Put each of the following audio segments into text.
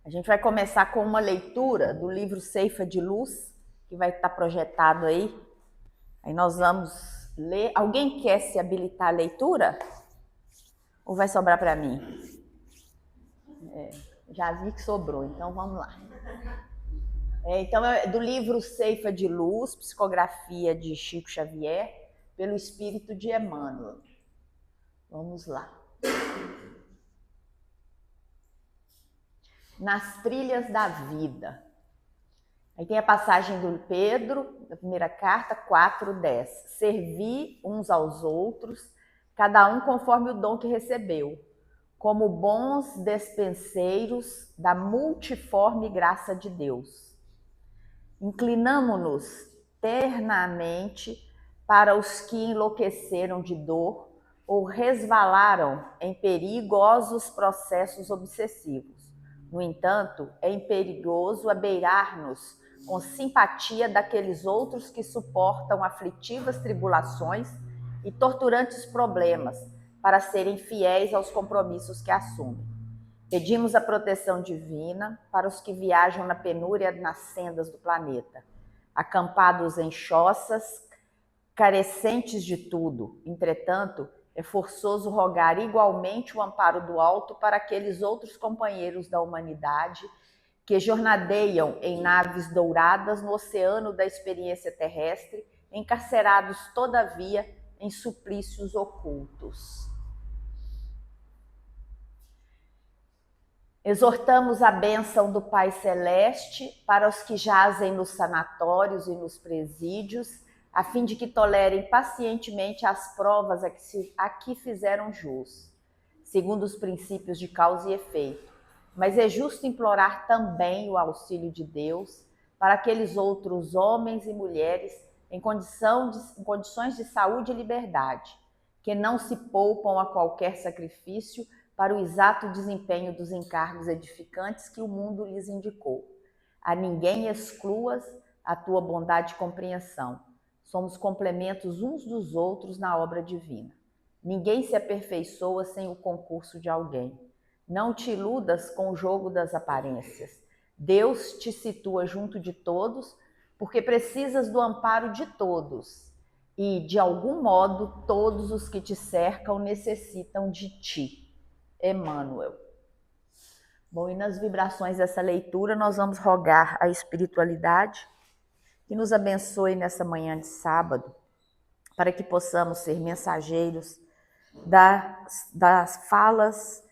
A gente vai começar com uma leitura do livro Ceifa de Luz, que vai estar projetado aí. Aí nós vamos ler. Alguém quer se habilitar a leitura? Ou vai sobrar para mim? Já vi que sobrou, então vamos lá. Então é do livro Ceifa de Luz, psicografia de Chico Xavier, pelo Espírito de Emmanuel. Vamos lá. Nas trilhas da vida. Aí tem a passagem do Pedro, da primeira carta, 4:10. Servi uns aos outros, cada um conforme o dom que recebeu, como bons despenseiros da multiforme graça de Deus. Inclinamo-nos ternamente para os que enlouqueceram de dor ou resvalaram em perigosos processos obsessivos. No entanto, é imperigoso abeirar-nos com simpatia daqueles outros que suportam aflitivas tribulações e torturantes problemas para serem fiéis aos compromissos que assumem. Pedimos a proteção divina para os que viajam na penúria nas sendas do planeta, acampados em choças, carecentes de tudo. Entretanto, é forçoso rogar igualmente o amparo do alto para aqueles outros companheiros da humanidade que jornadeiam em naves douradas no oceano da experiência terrestre, encarcerados, todavia, em suplícios ocultos. Exortamos a bênção do Pai Celeste para os que jazem nos sanatórios e nos presídios, a fim de que tolerem pacientemente as provas a que fizeram jus, segundo os princípios de causa e efeito. Mas é justo implorar também o auxílio de Deus para aqueles outros homens e mulheres em condições de saúde e liberdade, que não se poupam a qualquer sacrifício para o exato desempenho dos encargos edificantes que o mundo lhes indicou. A ninguém excluas a tua bondade e compreensão. Somos complementos uns dos outros na obra divina. Ninguém se aperfeiçoa sem o concurso de alguém. Não te iludas com o jogo das aparências. Deus te situa junto de todos porque precisas do amparo de todos. E, de algum modo, todos os que te cercam necessitam de ti. Emmanuel. Bom, e nas vibrações dessa leitura nós vamos rogar a espiritualidade que nos abençoe nessa manhã de sábado, para que possamos ser mensageiros das falas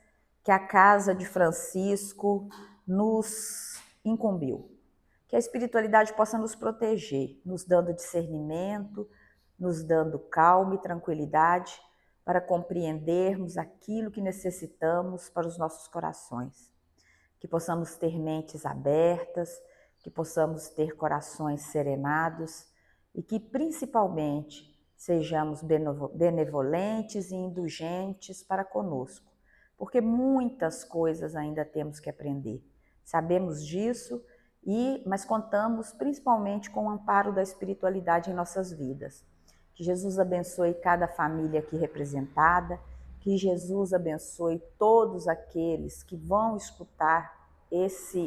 que a casa de Francisco nos incumbiu. Que a espiritualidade possa nos proteger, nos dando discernimento, nos dando calma e tranquilidade para compreendermos aquilo que necessitamos para os nossos corações. Que possamos ter mentes abertas, que possamos ter corações serenados e que, principalmente, sejamos benevolentes e indulgentes para conosco, porque muitas coisas ainda temos que aprender. Sabemos disso, mas contamos principalmente com o amparo da espiritualidade em nossas vidas. Que Jesus abençoe cada família aqui representada, que Jesus abençoe todos aqueles que vão escutar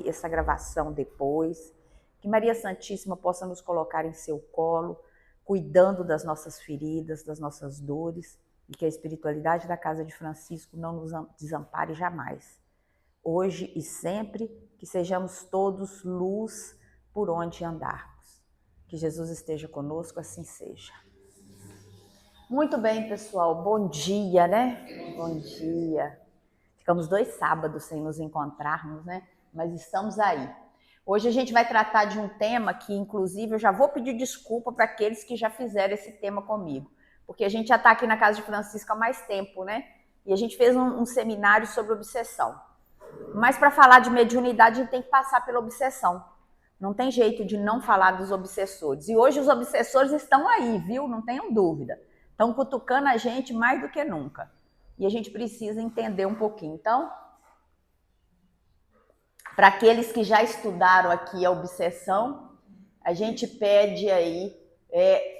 essa gravação depois, que Maria Santíssima possa nos colocar em seu colo, cuidando das nossas feridas, das nossas dores, e que a espiritualidade da casa de Francisco não nos desampare jamais. Hoje e sempre, que sejamos todos luz por onde andarmos. Que Jesus esteja conosco, assim seja. Muito bem, pessoal, bom dia, né? Bom dia. Ficamos 2 sábados sem nos encontrarmos, né? Mas estamos aí. Hoje a gente vai tratar de um tema que, inclusive, eu já vou pedir desculpa para aqueles que já fizeram esse tema comigo, porque a gente já está aqui na casa de Francisco há mais tempo, né? E a gente fez um seminário sobre obsessão. Mas para falar de mediunidade, a gente tem que passar pela obsessão. Não tem jeito de não falar dos obsessores. E hoje os obsessores estão aí, viu? Não tenham dúvida. Estão cutucando a gente mais do que nunca. E a gente precisa entender um pouquinho. Então, para aqueles que já estudaram aqui a obsessão, a gente pede aí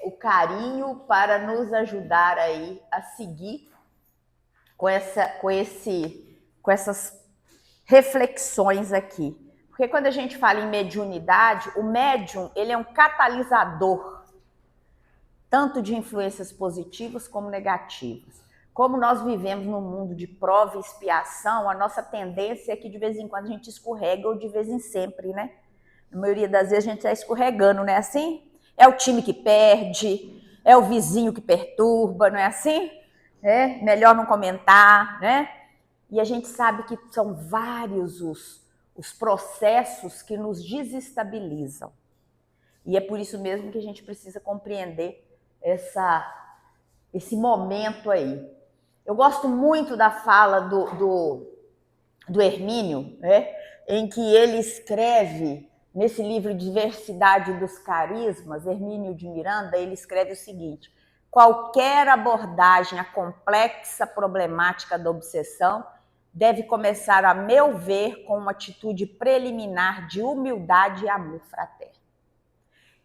o carinho para nos ajudar aí a seguir com essas reflexões aqui. Porque quando a gente fala em mediunidade, o médium, ele é um catalisador, tanto de influências positivas como negativas. Como nós vivemos num mundo de prova e expiação, a nossa tendência é que de vez em quando a gente escorrega, ou de vez em sempre, né? Na maioria das vezes a gente está escorregando, não é assim? É o time que perde, é o vizinho que perturba, não é assim? É melhor não comentar, né? E a gente sabe que são vários os processos que nos desestabilizam. E é por isso mesmo que a gente precisa compreender esse momento aí. Eu gosto muito da fala do Hermínio, né, em que ele escreve, nesse livro Diversidade dos Carismas, Hermínio de Miranda, ele escreve o seguinte: qualquer abordagem à complexa problemática da obsessão deve começar, a meu ver, com uma atitude preliminar de humildade e amor fraterno.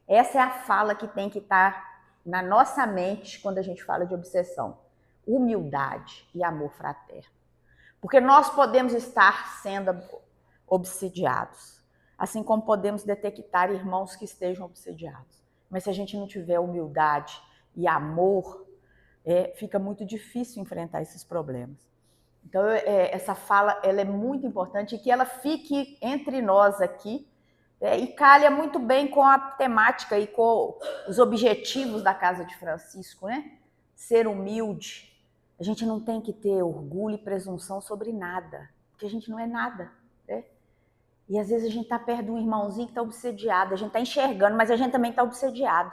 Essa é a fala que tem que estar na nossa mente quando a gente fala de obsessão. Humildade e amor fraterno. Porque nós podemos estar sendo obsidiados, assim como podemos detectar irmãos que estejam obsidiados. Mas se a gente não tiver humildade e amor, fica muito difícil enfrentar esses problemas. Então, essa fala ela é muito importante e que ela fique entre nós aqui, e calha muito bem com a temática e com os objetivos da Casa de Francisco, né? Ser humilde. A gente não tem que ter orgulho e presunção sobre nada, porque a gente não é nada, né? E às vezes a gente está perto de um irmãozinho que está obsediado, a gente está enxergando, mas a gente também está obsediado.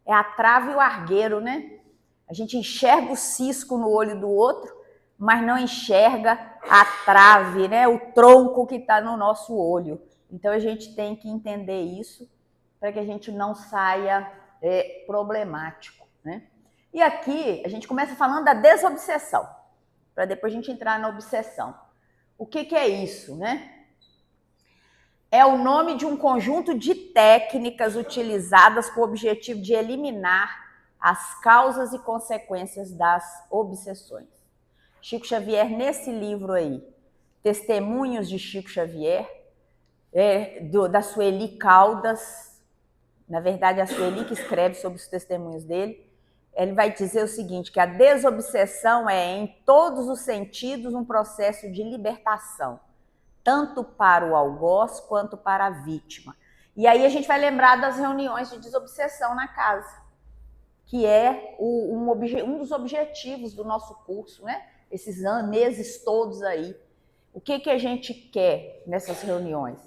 É a trave e o argueiro, né? A gente enxerga o cisco no olho do outro, mas não enxerga a trave, né? O tronco que está no nosso olho. Então a gente tem que entender isso para que a gente não saia problemático, né? E aqui a gente começa falando da desobsessão, para depois a gente entrar na obsessão. O que é isso, né? É o nome de um conjunto de técnicas utilizadas com o objetivo de eliminar as causas e consequências das obsessões. Chico Xavier, nesse livro aí, Testemunhos de Chico Xavier, da Sueli Caldas, na verdade a Sueli que escreve sobre os testemunhos dele, ele vai dizer o seguinte, que a desobsessão é, em todos os sentidos, um processo de libertação, tanto para o algoz quanto para a vítima. E aí a gente vai lembrar das reuniões de desobsessão na casa, que é um dos objetivos do nosso curso, né? Esses meses todos aí. O que a gente quer nessas reuniões?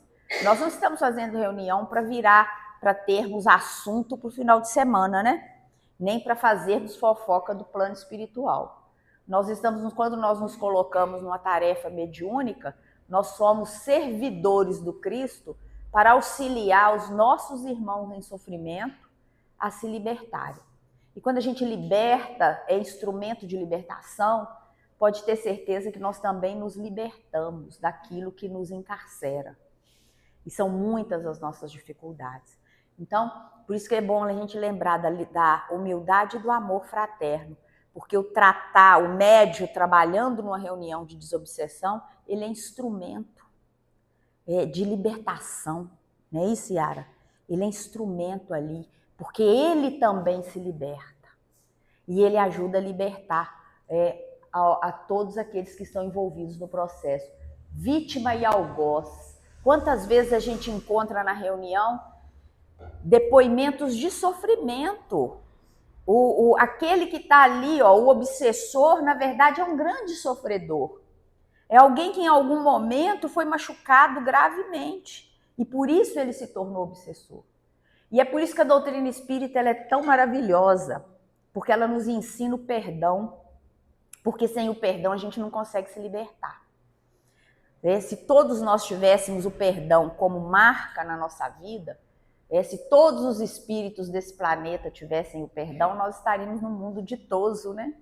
Nós não estamos fazendo reunião para termos assunto para o final de semana, né? Nem para fazermos fofoca do plano espiritual. Quando nós nos colocamos numa tarefa mediúnica, nós somos servidores do Cristo para auxiliar os nossos irmãos em sofrimento a se libertarem. E quando a gente liberta, é instrumento de libertação, pode ter certeza que nós também nos libertamos daquilo que nos encarcera. E são muitas as nossas dificuldades. Então, por isso que é bom a gente lembrar da humildade e do amor fraterno, porque o médium trabalhando numa reunião de desobsessão, ele é instrumento de libertação, não é isso, Yara? Ele é instrumento ali, porque ele também se liberta. E ele ajuda a libertar a todos aqueles que estão envolvidos no processo. Vítima e algoz. Quantas vezes a gente encontra na reunião depoimentos de sofrimento? Aquele que está ali, o obsessor, na verdade é um grande sofredor. É alguém que em algum momento foi machucado gravemente e por isso ele se tornou obsessor. E é por isso que a doutrina espírita ela é tão maravilhosa, porque ela nos ensina o perdão, porque sem o perdão a gente não consegue se libertar. Se todos nós tivéssemos o perdão como marca na nossa vida, se todos os espíritos desse planeta tivessem o perdão, nós estaríamos num mundo ditoso, né?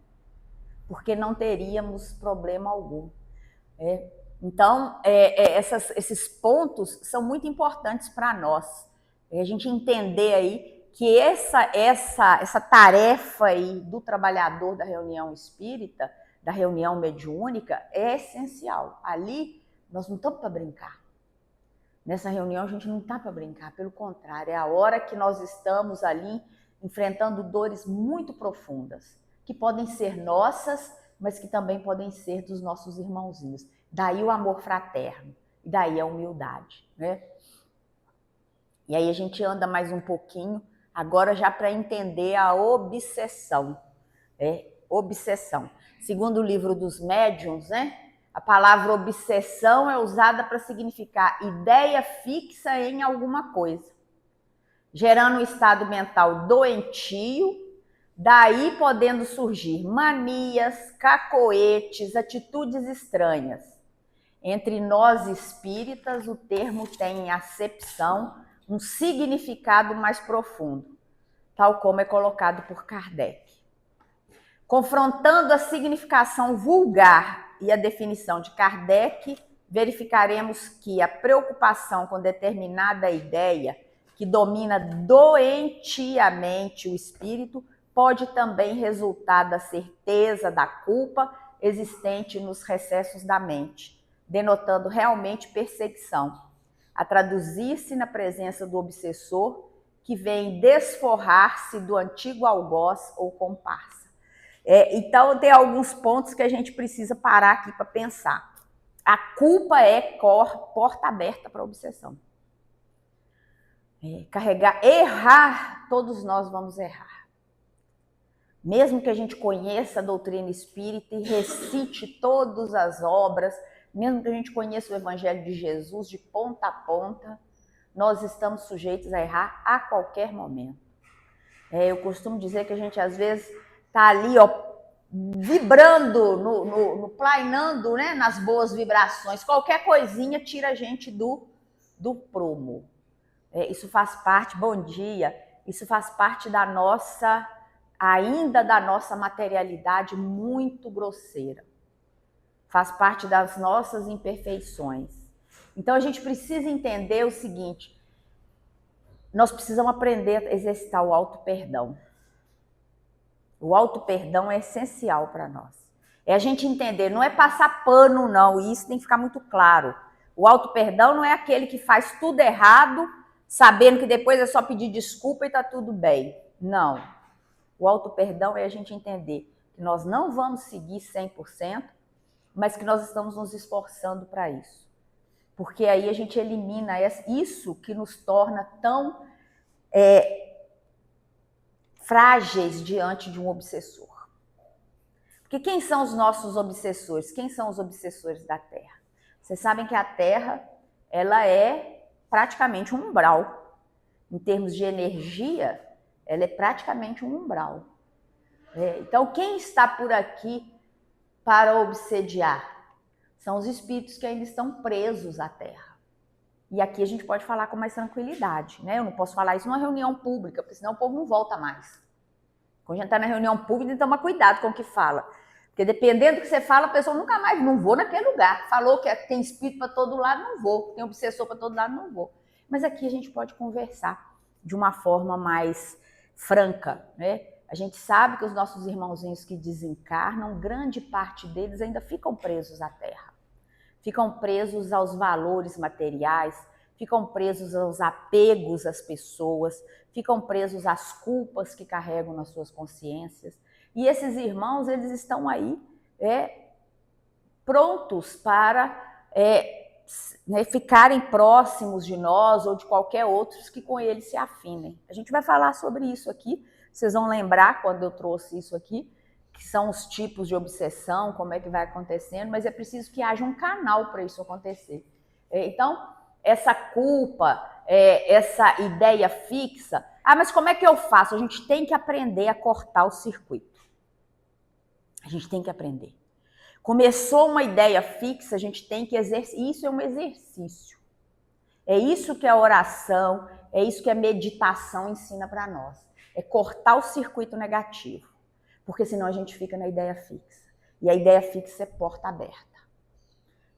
Porque não teríamos problema algum. Então, esses pontos são muito importantes para nós. A gente entender aí que essa tarefa aí do trabalhador da reunião espírita, da reunião mediúnica, é essencial. Ali Nós não estamos para brincar. Nessa reunião a gente não está para brincar, pelo contrário, é a hora que nós estamos ali enfrentando dores muito profundas, que podem ser nossas, mas que também podem ser dos nossos irmãozinhos. Daí o amor fraterno, e daí a humildade, né? E aí a gente anda mais um pouquinho, agora já para entender a obsessão. Obsessão. Segundo o livro dos médiuns, né? A palavra obsessão é usada para significar ideia fixa em alguma coisa, gerando um estado mental doentio, daí podendo surgir manias, cacoetes, atitudes estranhas. Entre nós espíritas, o termo tem em acepção um significado mais profundo, tal como é colocado por Kardec. Confrontando a significação vulgar e a definição de Kardec, verificaremos que a preocupação com determinada ideia que domina doentiamente o espírito pode também resultar da certeza da culpa existente nos recessos da mente, denotando realmente perseguição, a traduzir-se na presença do obsessor que vem desforrar-se do antigo algoz ou comparsa. Então, tem alguns pontos que a gente precisa parar aqui para pensar. A culpa é porta aberta para a obsessão. Errar, todos nós vamos errar. Mesmo que a gente conheça a doutrina espírita e recite todas as obras, mesmo que a gente conheça o Evangelho de Jesus de ponta a ponta, nós estamos sujeitos a errar a qualquer momento. Eu costumo dizer que a gente, às vezes, está ali, vibrando, plainando, né, nas boas vibrações. Qualquer coisinha tira a gente do prumo. Isso faz parte, bom dia, isso faz parte ainda da nossa materialidade muito grosseira. Faz parte das nossas imperfeições. Então a gente precisa entender o seguinte: nós precisamos aprender a exercitar o auto-perdão. O auto-perdão é essencial para nós. É a gente entender, não é passar pano, não, e isso tem que ficar muito claro. O auto-perdão não é aquele que faz tudo errado, sabendo que depois é só pedir desculpa e tá tudo bem. Não. O auto-perdão é a gente entender que nós não vamos seguir 100%, mas que nós estamos nos esforçando para isso. Porque aí a gente elimina isso que nos torna tão frágeis diante de um obsessor. Porque quem são os nossos obsessores? Quem são os obsessores da Terra? Vocês sabem que a Terra, ela é praticamente um umbral. Em termos de energia, ela é praticamente um umbral. Então, quem está por aqui para obsediar? São os espíritos que ainda estão presos à Terra. E aqui a gente pode falar com mais tranquilidade, né? Eu não posso falar isso numa reunião pública, porque senão o povo não volta mais. Quando a gente está na reunião pública, tem que tomar cuidado com o que fala. Porque dependendo do que você fala, a pessoa nunca mais, não vou naquele lugar. Falou que tem espírito para todo lado, não vou. Tem obsessor para todo lado, não vou. Mas aqui a gente pode conversar de uma forma mais franca, né? A gente sabe que os nossos irmãozinhos que desencarnam, grande parte deles ainda ficam presos à Terra. Ficam presos aos valores materiais, ficam presos aos apegos às pessoas, ficam presos às culpas que carregam nas suas consciências. E esses irmãos, eles estão aí prontos para ficarem próximos de nós ou de qualquer outros que com eles se afinem. A gente vai falar sobre isso aqui, vocês vão lembrar quando eu trouxe isso aqui, que são os tipos de obsessão, como é que vai acontecendo, mas é preciso que haja um canal para isso acontecer. Então, essa culpa, essa ideia fixa, mas como é que eu faço? A gente tem que aprender a cortar o circuito. A gente tem que aprender. Começou uma ideia fixa, a gente tem que exercer. Isso é um exercício. É isso que a oração, é isso que a meditação ensina para nós. É cortar o circuito negativo. Porque senão a gente fica na ideia fixa. E a ideia fixa é porta aberta.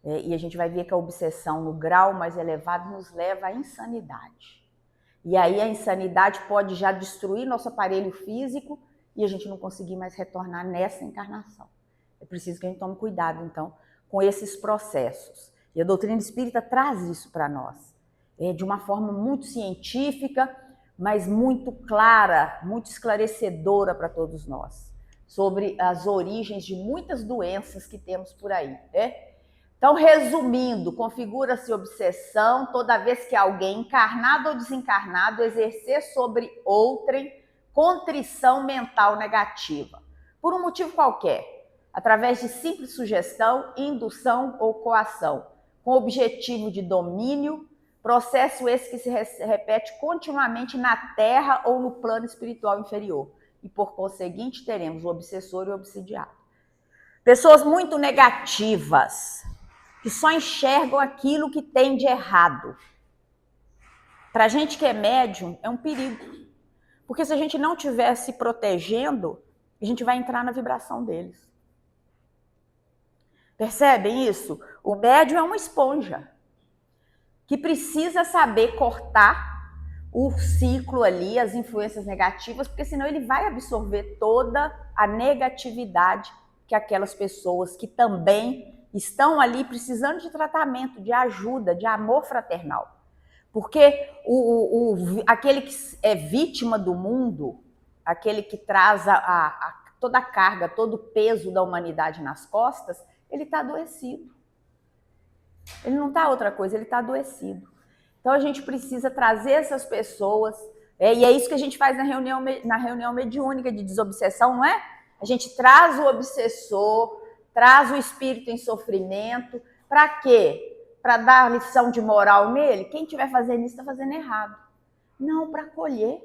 E a gente vai ver que a obsessão no grau mais elevado nos leva à insanidade. E aí a insanidade pode já destruir nosso aparelho físico e a gente não conseguir mais retornar nessa encarnação. É preciso que a gente tome cuidado, então, com esses processos. E a doutrina espírita traz isso para nós, de uma forma muito científica, mas muito clara, muito esclarecedora para todos nós, sobre as origens de muitas doenças que temos por aí, né? Então, resumindo, configura-se obsessão toda vez que alguém, encarnado ou desencarnado, exercer sobre outrem contrição mental negativa, por um motivo qualquer, através de simples sugestão, indução ou coação, com objetivo de domínio, processo esse que se repete continuamente na Terra ou no plano espiritual inferior. E, por conseguinte, teremos o obsessor e o obsidiado. Pessoas muito negativas, que só enxergam aquilo que tem de errado. Para a gente que é médium, é um perigo. Porque se a gente não estiver se protegendo, a gente vai entrar na vibração deles. Percebem isso? O médium é uma esponja que precisa saber cortar o ciclo ali, as influências negativas, porque senão ele vai absorver toda a negatividade que aquelas pessoas que também estão ali precisando de tratamento, de ajuda, de amor fraternal. Porque aquele que é vítima do mundo, aquele que traz toda a carga, todo o peso da humanidade nas costas, ele está adoecido. Ele não está outra coisa, ele está adoecido. Então a gente precisa trazer essas pessoas, e é isso que a gente faz na reunião mediúnica de desobsessão, não é? A gente traz o obsessor, traz o espírito em sofrimento, para quê? Para dar lição de moral nele? Quem estiver fazendo isso está fazendo errado. Não, para acolher.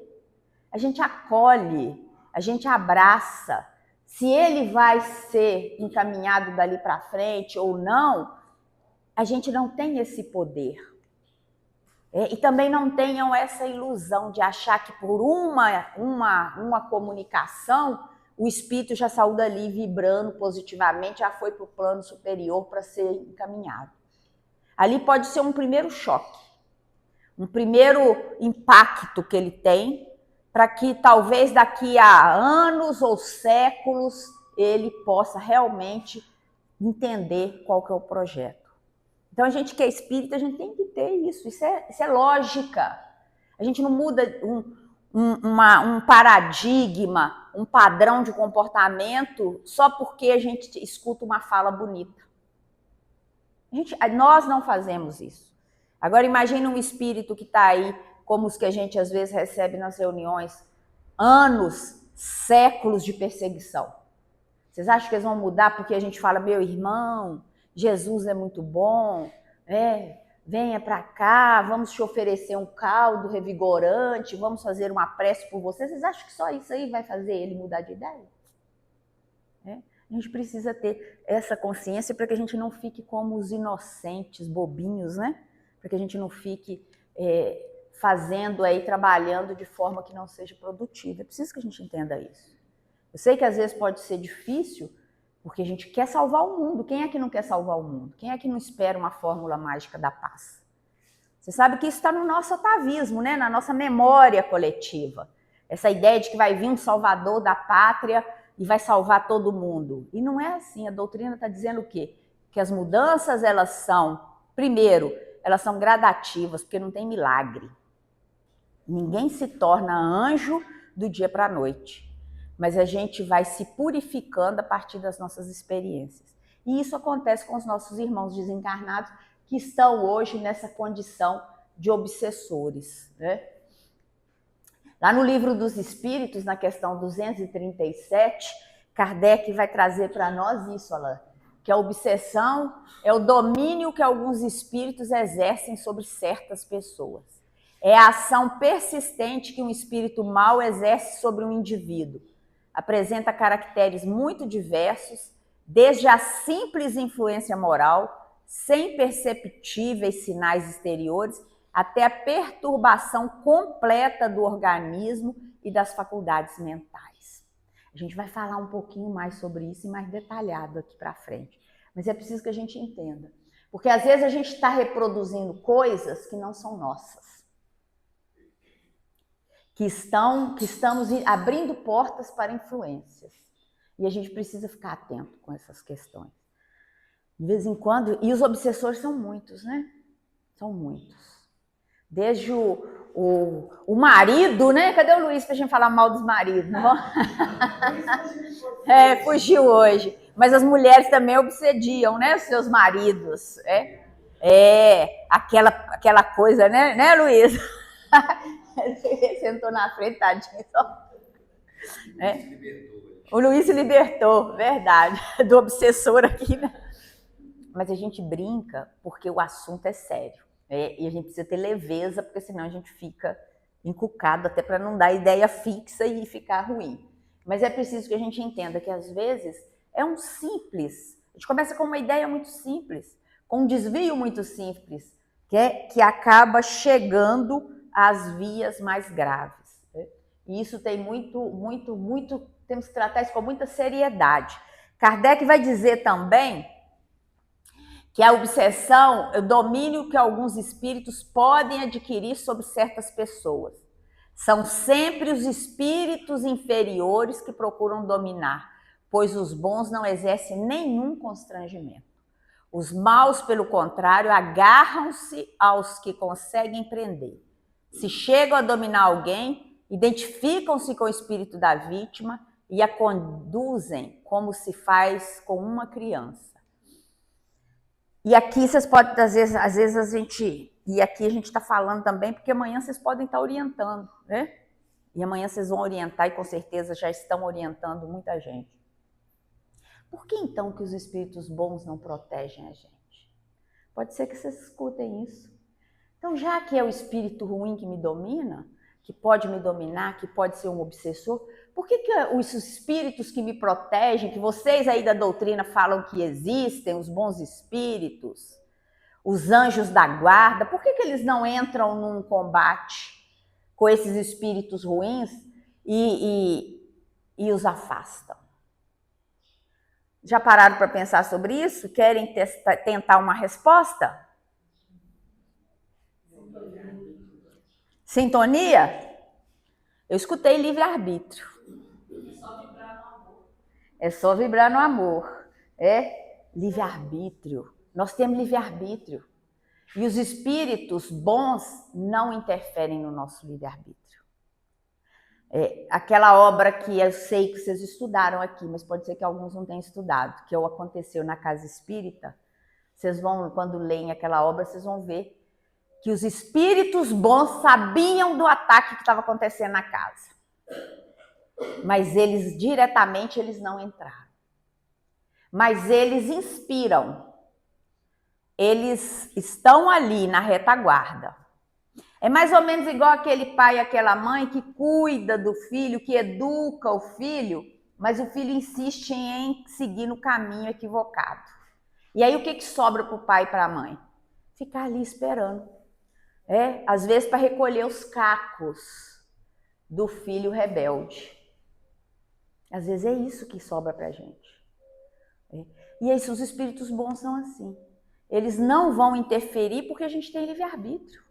A gente acolhe, a gente abraça. Se ele vai ser encaminhado dali para frente ou não, a gente não tem esse poder. E também não tenham essa ilusão de achar que por uma comunicação o espírito já saiu dali vibrando positivamente, já foi para o plano superior para ser encaminhado. Ali pode ser um primeiro choque, um primeiro impacto que ele tem, para que talvez daqui a anos ou séculos ele possa realmente entender qual que é o projeto. Então, a gente que é espírita, a gente tem que ter isso. Isso é lógica. A gente não muda um paradigma, um padrão de comportamento só porque a gente escuta uma fala bonita. Nós não fazemos isso. Agora, imagine um espírito que está aí, como os que a gente às vezes recebe nas reuniões, anos, séculos de perseguição. Vocês acham que eles vão mudar porque a gente fala, meu irmão, Jesus é muito bom, venha para cá, vamos te oferecer um caldo revigorante, vamos fazer uma prece por você. Vocês acham que só isso aí vai fazer ele mudar de ideia? A gente precisa ter essa consciência para que a gente não fique como os inocentes, bobinhos, né? Para que a gente não fique fazendo aí, trabalhando de forma que não seja produtiva. É preciso que a gente entenda isso. Eu sei que às vezes pode ser difícil, porque a gente quer salvar o mundo. Quem é que não quer salvar o mundo? Quem é que não espera uma fórmula mágica da paz? Você sabe que isso está no nosso atavismo, né? Na nossa memória coletiva. Essa ideia de que vai vir um salvador da pátria e vai salvar todo mundo. E não é assim. A doutrina está dizendo o quê? Que as mudanças, elas são, primeiro, elas são gradativas, porque não tem milagre. Ninguém se torna anjo do dia para a noite. Mas a gente vai se purificando a partir das nossas experiências. E isso acontece com os nossos irmãos desencarnados que estão hoje nessa condição de obsessores, né? Lá no Livro dos Espíritos, na questão 237, Kardec vai trazer para nós isso, Alain, que a obsessão é o domínio que alguns espíritos exercem sobre certas pessoas. É a ação persistente que um espírito mau exerce sobre um indivíduo. Apresenta caracteres muito diversos, desde a simples influência moral, sem perceptíveis sinais exteriores, até a perturbação completa do organismo e das faculdades mentais. A gente vai falar um pouquinho mais sobre isso e mais detalhado aqui para frente. Mas é preciso que a gente entenda. Porque às vezes a gente está reproduzindo coisas que não são nossas. Que estamos abrindo portas para influências. E a gente precisa ficar atento com essas questões. De vez em quando, e os obsessores são muitos, né? São muitos. Desde o marido, né? Cadê o Luiz pra gente falar mal dos maridos? Não? Fugiu hoje. Mas as mulheres também obsediam, né? Os seus maridos. Aquela coisa, né, Luiz? Ele sentou na frente, tadinho. O Luiz se libertou, verdade, do obsessor aqui, né? Mas a gente brinca porque o assunto é sério, né? E a gente precisa ter leveza, porque senão a gente fica encucado, até para não dar ideia fixa e ficar ruim. Mas é preciso que a gente entenda que às vezes é um simples, a gente começa com uma ideia muito simples, com um desvio muito simples, que acaba chegando às vias mais graves, né? E isso tem muito, temos que tratar isso com muita seriedade. Kardec vai dizer também que a obsessão é o domínio que alguns espíritos podem adquirir sobre certas pessoas. São sempre os espíritos inferiores que procuram dominar, pois os bons não exercem nenhum constrangimento. Os maus, pelo contrário, agarram-se aos que conseguem prender. Se chegam a dominar alguém, identificam-se com o espírito da vítima e a conduzem como se faz com uma criança. E aqui vocês podem, às vezes a gente... E aqui a gente está falando também, porque amanhã vocês podem estar orientando, né? E amanhã vocês vão orientar e com certeza já estão orientando muita gente. Por que então que os espíritos bons não protegem a gente? Pode ser que vocês escutem isso. Então, já que é o espírito ruim que me domina, que pode me dominar, que pode ser um obsessor, por que os espíritos que me protegem, que vocês aí da doutrina falam que existem, os bons espíritos, os anjos da guarda, por que eles não entram num combate com esses espíritos ruins e os afastam? Já pararam para pensar sobre isso? Querem tentar uma resposta? Sintonia? Eu escutei livre-arbítrio. É só vibrar no amor. É livre-arbítrio. Nós temos livre-arbítrio. E os espíritos bons não interferem no nosso livre-arbítrio. Aquela obra que eu sei que vocês estudaram aqui, mas pode ser que alguns não tenham estudado, que aconteceu na Casa Espírita. Vocês vão, quando leem aquela obra, vocês vão ver que os espíritos bons sabiam do ataque que estava acontecendo na casa. Mas eles, diretamente, eles não entraram. Mas eles inspiram. Eles estão ali na retaguarda. É mais ou menos igual aquele pai e aquela mãe que cuida do filho, que educa o filho, mas o filho insiste em seguir no caminho equivocado. E aí o que sobra para o pai e para a mãe? Ficar ali esperando. Às vezes para recolher os cacos do filho rebelde. Às vezes é isso que sobra para a gente. E aí os espíritos bons são assim. Eles não vão interferir porque a gente tem livre-arbítrio.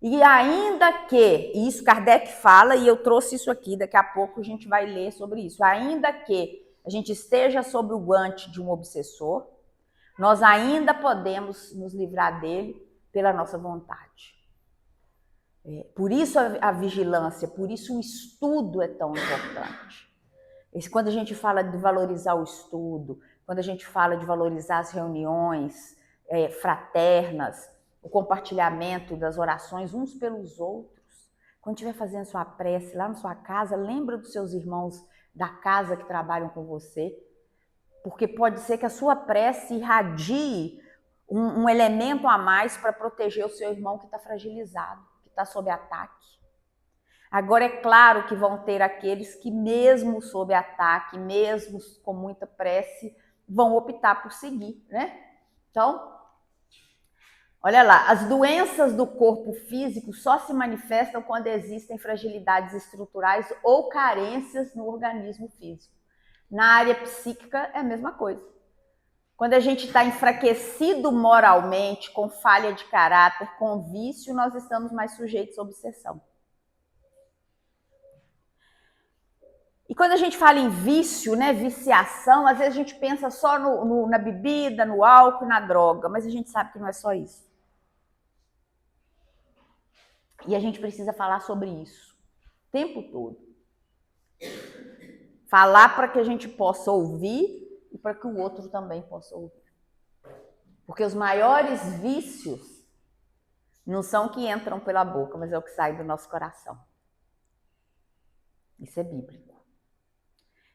E ainda que, e isso Kardec fala, e eu trouxe isso aqui, daqui a pouco a gente vai ler sobre isso, ainda que a gente esteja sob o guante de um obsessor, nós ainda podemos nos livrar dele pela nossa vontade. Por isso a vigilância, por isso o estudo é tão importante. Quando a gente fala de valorizar o estudo, quando a gente fala de valorizar as reuniões fraternas, o compartilhamento das orações uns pelos outros, quando estiver fazendo sua prece lá na sua casa, lembra dos seus irmãos da casa que trabalham com você, porque pode ser que a sua prece irradie um elemento a mais para proteger o seu irmão que está fragilizado, que está sob ataque. Agora, é claro que vão ter aqueles que, mesmo sob ataque, mesmo com muita prece, vão optar por seguir, né? Então, olha lá, as doenças do corpo físico só se manifestam quando existem fragilidades estruturais ou carências no organismo físico. Na área psíquica é a mesma coisa. Quando a gente está enfraquecido moralmente, com falha de caráter, com vício, nós estamos mais sujeitos à obsessão. E quando a gente fala em vício, né, viciação, às vezes a gente pensa só na bebida, no álcool, na droga, mas a gente sabe que não é só isso. E a gente precisa falar sobre isso o tempo todo. Falar para que a gente possa ouvir e para que o outro também possa ouvir. Porque os maiores vícios não são que entram pela boca, mas é o que sai do nosso coração. Isso é bíblico.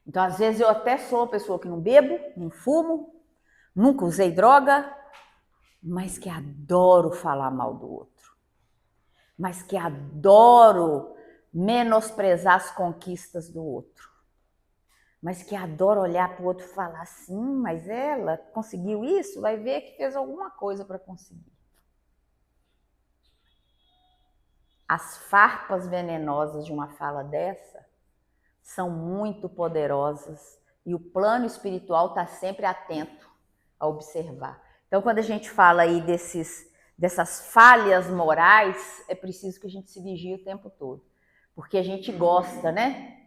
Então, às vezes, eu até sou uma pessoa que não bebo, não fumo, nunca usei droga, mas que adoro falar mal do outro. Mas que adoro menosprezar as conquistas do outro. Mas que adoro olhar para o outro e falar assim, mas ela conseguiu isso? Vai ver que fez alguma coisa para conseguir. As farpas venenosas de uma fala dessa são muito poderosas e o plano espiritual está sempre atento a observar. Então, quando a gente fala aí dessas falhas morais, é preciso que a gente se vigie o tempo todo, porque a gente gosta, né,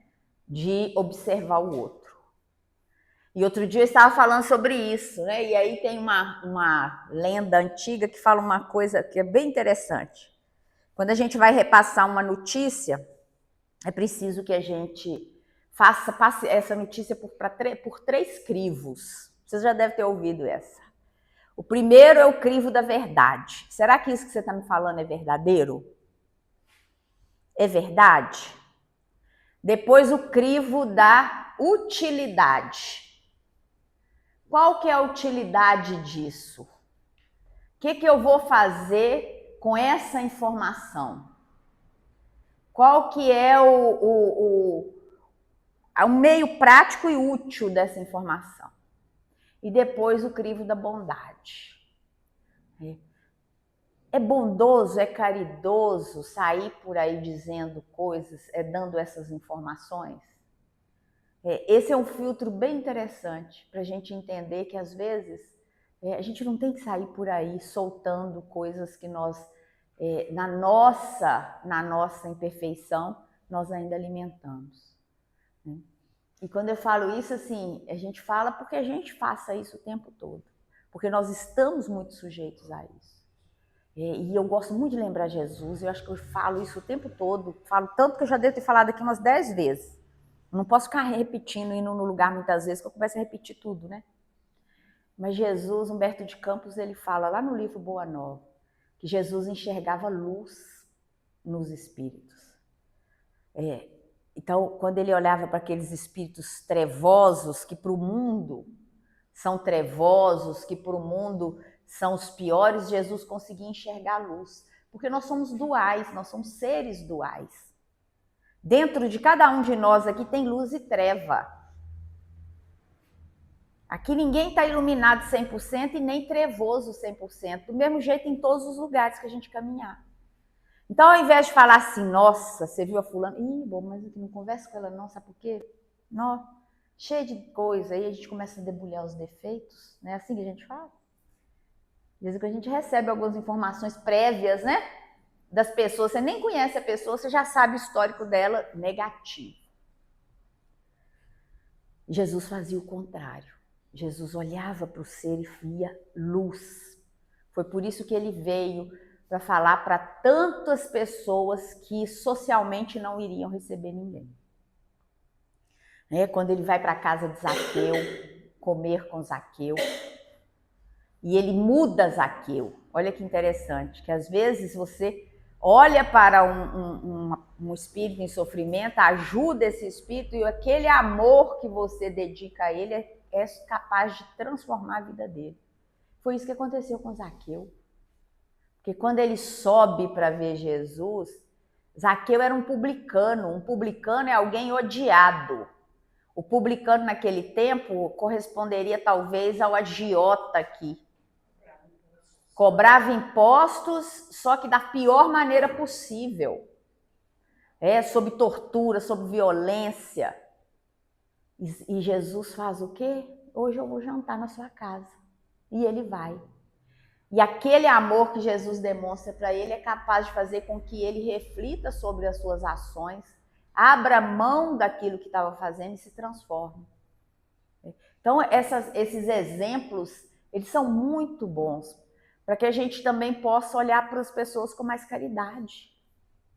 de observar o outro. E outro dia eu estava falando sobre isso, né? E aí tem uma lenda antiga que fala uma coisa que é bem interessante. Quando a gente vai repassar uma notícia, é preciso que a gente passe essa notícia por 3 crivos. Você já deve ter ouvido essa. O primeiro é o crivo da verdade. Será que isso que você está me falando é verdadeiro? É verdade? Depois o crivo da utilidade. Qual que é a utilidade disso? O que eu vou fazer com essa informação? Qual que é o meio prático e útil dessa informação? E depois o crivo da bondade. É bondoso, é caridoso sair por aí dizendo coisas, dando essas informações? Esse é um filtro bem interessante para a gente entender que às vezes a gente não tem que sair por aí soltando coisas que nós, na nossa imperfeição, nós ainda alimentamos. Né? E quando eu falo isso, assim, a gente fala porque a gente faça isso o tempo todo. Porque nós estamos muito sujeitos a isso. E eu gosto muito de lembrar Jesus, eu acho que eu falo isso o tempo todo, falo tanto que eu já devo ter falado aqui umas 10 vezes. Não posso ficar repetindo, indo no lugar muitas vezes, que eu começo a repetir tudo, né? Mas Jesus, Humberto de Campos, ele fala lá no livro Boa Nova, que Jesus enxergava luz nos espíritos. Então, quando ele olhava para aqueles espíritos trevosos, que para o mundo são trevosos, que para o mundo são os piores, Jesus conseguia enxergar a luz. Porque nós somos duais, nós somos seres duais. Dentro de cada um de nós aqui tem luz e treva. Aqui ninguém está iluminado 100% e nem trevoso 100%. Do mesmo jeito em todos os lugares que a gente caminhar. Então, ao invés de falar assim, nossa, você viu a fulana? Ih, bom, mas eu não converso com ela não, sabe por quê? Não, cheio de coisa. Aí a gente começa a debulhar os defeitos. Não é assim que a gente fala? Às vezes que a gente recebe algumas informações prévias, né? Das pessoas, você nem conhece a pessoa, você já sabe o histórico dela negativo. Jesus fazia o contrário. Jesus olhava para o ser e via luz. Foi por isso que ele veio para falar para tantas pessoas que socialmente não iriam receber ninguém. Quando ele vai para a casa de Zaqueu, comer com Zaqueu, e ele muda Zaqueu. Olha que interessante, que às vezes você olha para um espírito em sofrimento, ajuda esse espírito e aquele amor que você dedica a ele é capaz de transformar a vida dele. Foi isso que aconteceu com Zaqueu. Porque quando ele sobe para ver Jesus, Zaqueu era um publicano. Um publicano é alguém odiado. O publicano naquele tempo corresponderia talvez ao agiota aqui. Cobrava impostos, só que da pior maneira possível. Sob tortura, sob violência. E Jesus faz o quê? Hoje eu vou jantar na sua casa. E ele vai. E aquele amor que Jesus demonstra para ele é capaz de fazer com que ele reflita sobre as suas ações abra mão daquilo que estava fazendo e se transforme. Então, esses exemplos, eles são muito bons, para que a gente também possa olhar para as pessoas com mais caridade.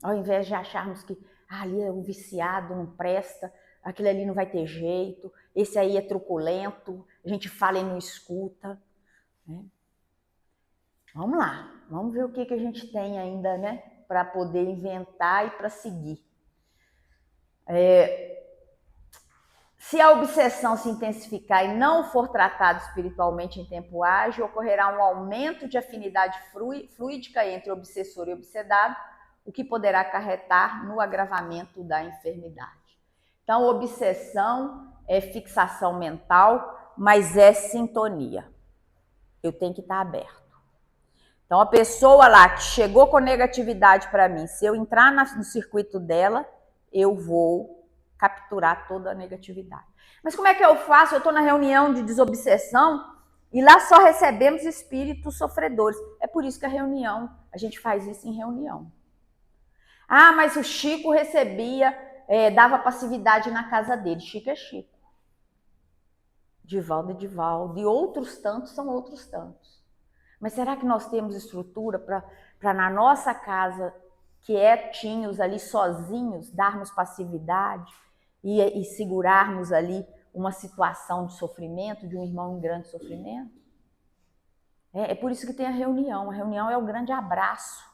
Ao invés de acharmos que ali é um viciado, não presta, aquele ali não vai ter jeito, esse aí é truculento, a gente fala e não escuta. Né? Vamos lá, vamos ver o que a gente tem ainda, né, para poder inventar e para seguir. Se a obsessão se intensificar e não for tratada espiritualmente em tempo ágil, ocorrerá um aumento de afinidade fluídica entre obsessor e obsedado, o que poderá acarretar no agravamento da enfermidade. Então, obsessão é fixação mental, mas é sintonia. Eu tenho que estar aberto. Então, a pessoa lá que chegou com negatividade para mim, se eu entrar no circuito dela, eu vou capturar toda a negatividade. Mas como é que eu faço? Eu estou na reunião de desobsessão e lá só recebemos espíritos sofredores. É por isso que a gente faz isso em reunião. Ah, mas o Chico recebia, dava passividade na casa dele. Chico é Chico. Divaldo é Divaldo. E outros tantos são outros tantos. Mas será que nós temos estrutura para na nossa casa, quietinhos ali, sozinhos, darmos passividade e segurarmos ali uma situação de sofrimento, de um irmão em grande sofrimento? É por isso que tem a reunião. A reunião é o grande abraço.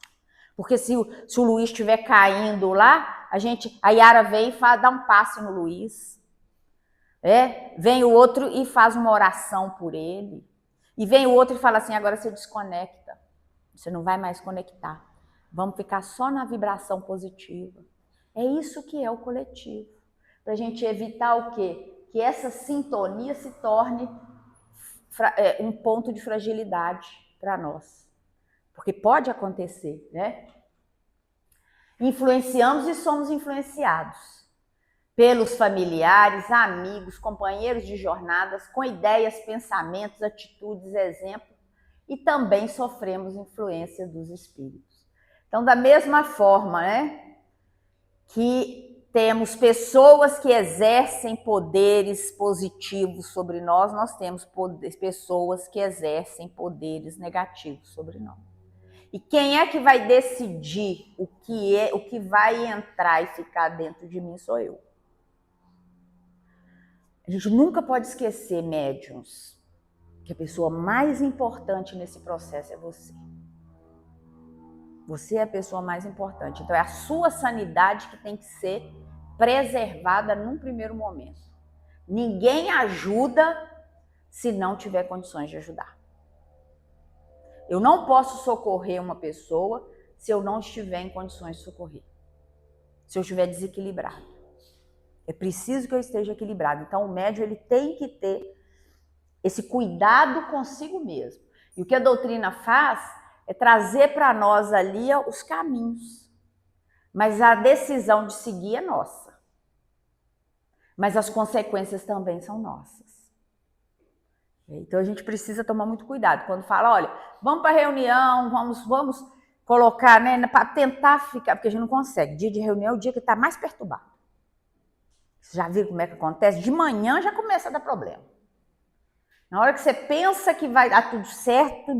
Porque se o Luiz estiver caindo lá, a Yara vem e dá um passe no Luiz. Vem o outro e faz uma oração por ele. E vem o outro e fala assim, agora você desconecta. Você não vai mais conectar. Vamos ficar só na vibração positiva. É isso que é o coletivo. Para a gente evitar o quê? Que essa sintonia se torne um ponto de fragilidade para nós. Porque pode acontecer, né? Influenciamos e somos influenciados pelos familiares, amigos, companheiros de jornadas, com ideias, pensamentos, atitudes, exemplos, e também sofremos influência dos espíritos. Então, da mesma forma, né, que temos pessoas que exercem poderes positivos sobre nós, nós temos pessoas que exercem poderes negativos sobre nós. E quem é que vai decidir o que vai entrar e ficar dentro de mim sou eu. A gente nunca pode esquecer, médiuns, que a pessoa mais importante nesse processo é você. Você é a pessoa mais importante. Então é a sua sanidade que tem que ser preservada num primeiro momento. Ninguém ajuda se não tiver condições de ajudar. Eu não posso socorrer uma pessoa se eu não estiver em condições de socorrer. Se eu estiver desequilibrado. É preciso que eu esteja equilibrado. Então, o médium ele tem que ter esse cuidado consigo mesmo. E o que a doutrina faz é trazer para nós ali os caminhos. Mas a decisão de seguir é nossa. Mas as consequências também são nossas. Então, a gente precisa tomar muito cuidado. Quando fala, olha, vamos para a reunião, vamos colocar, né, para tentar ficar, porque a gente não consegue. Dia de reunião é o dia que está mais perturbado. Você já viu como é que acontece? De manhã já começa a dar problema. Na hora que você pensa que vai dar tudo certo,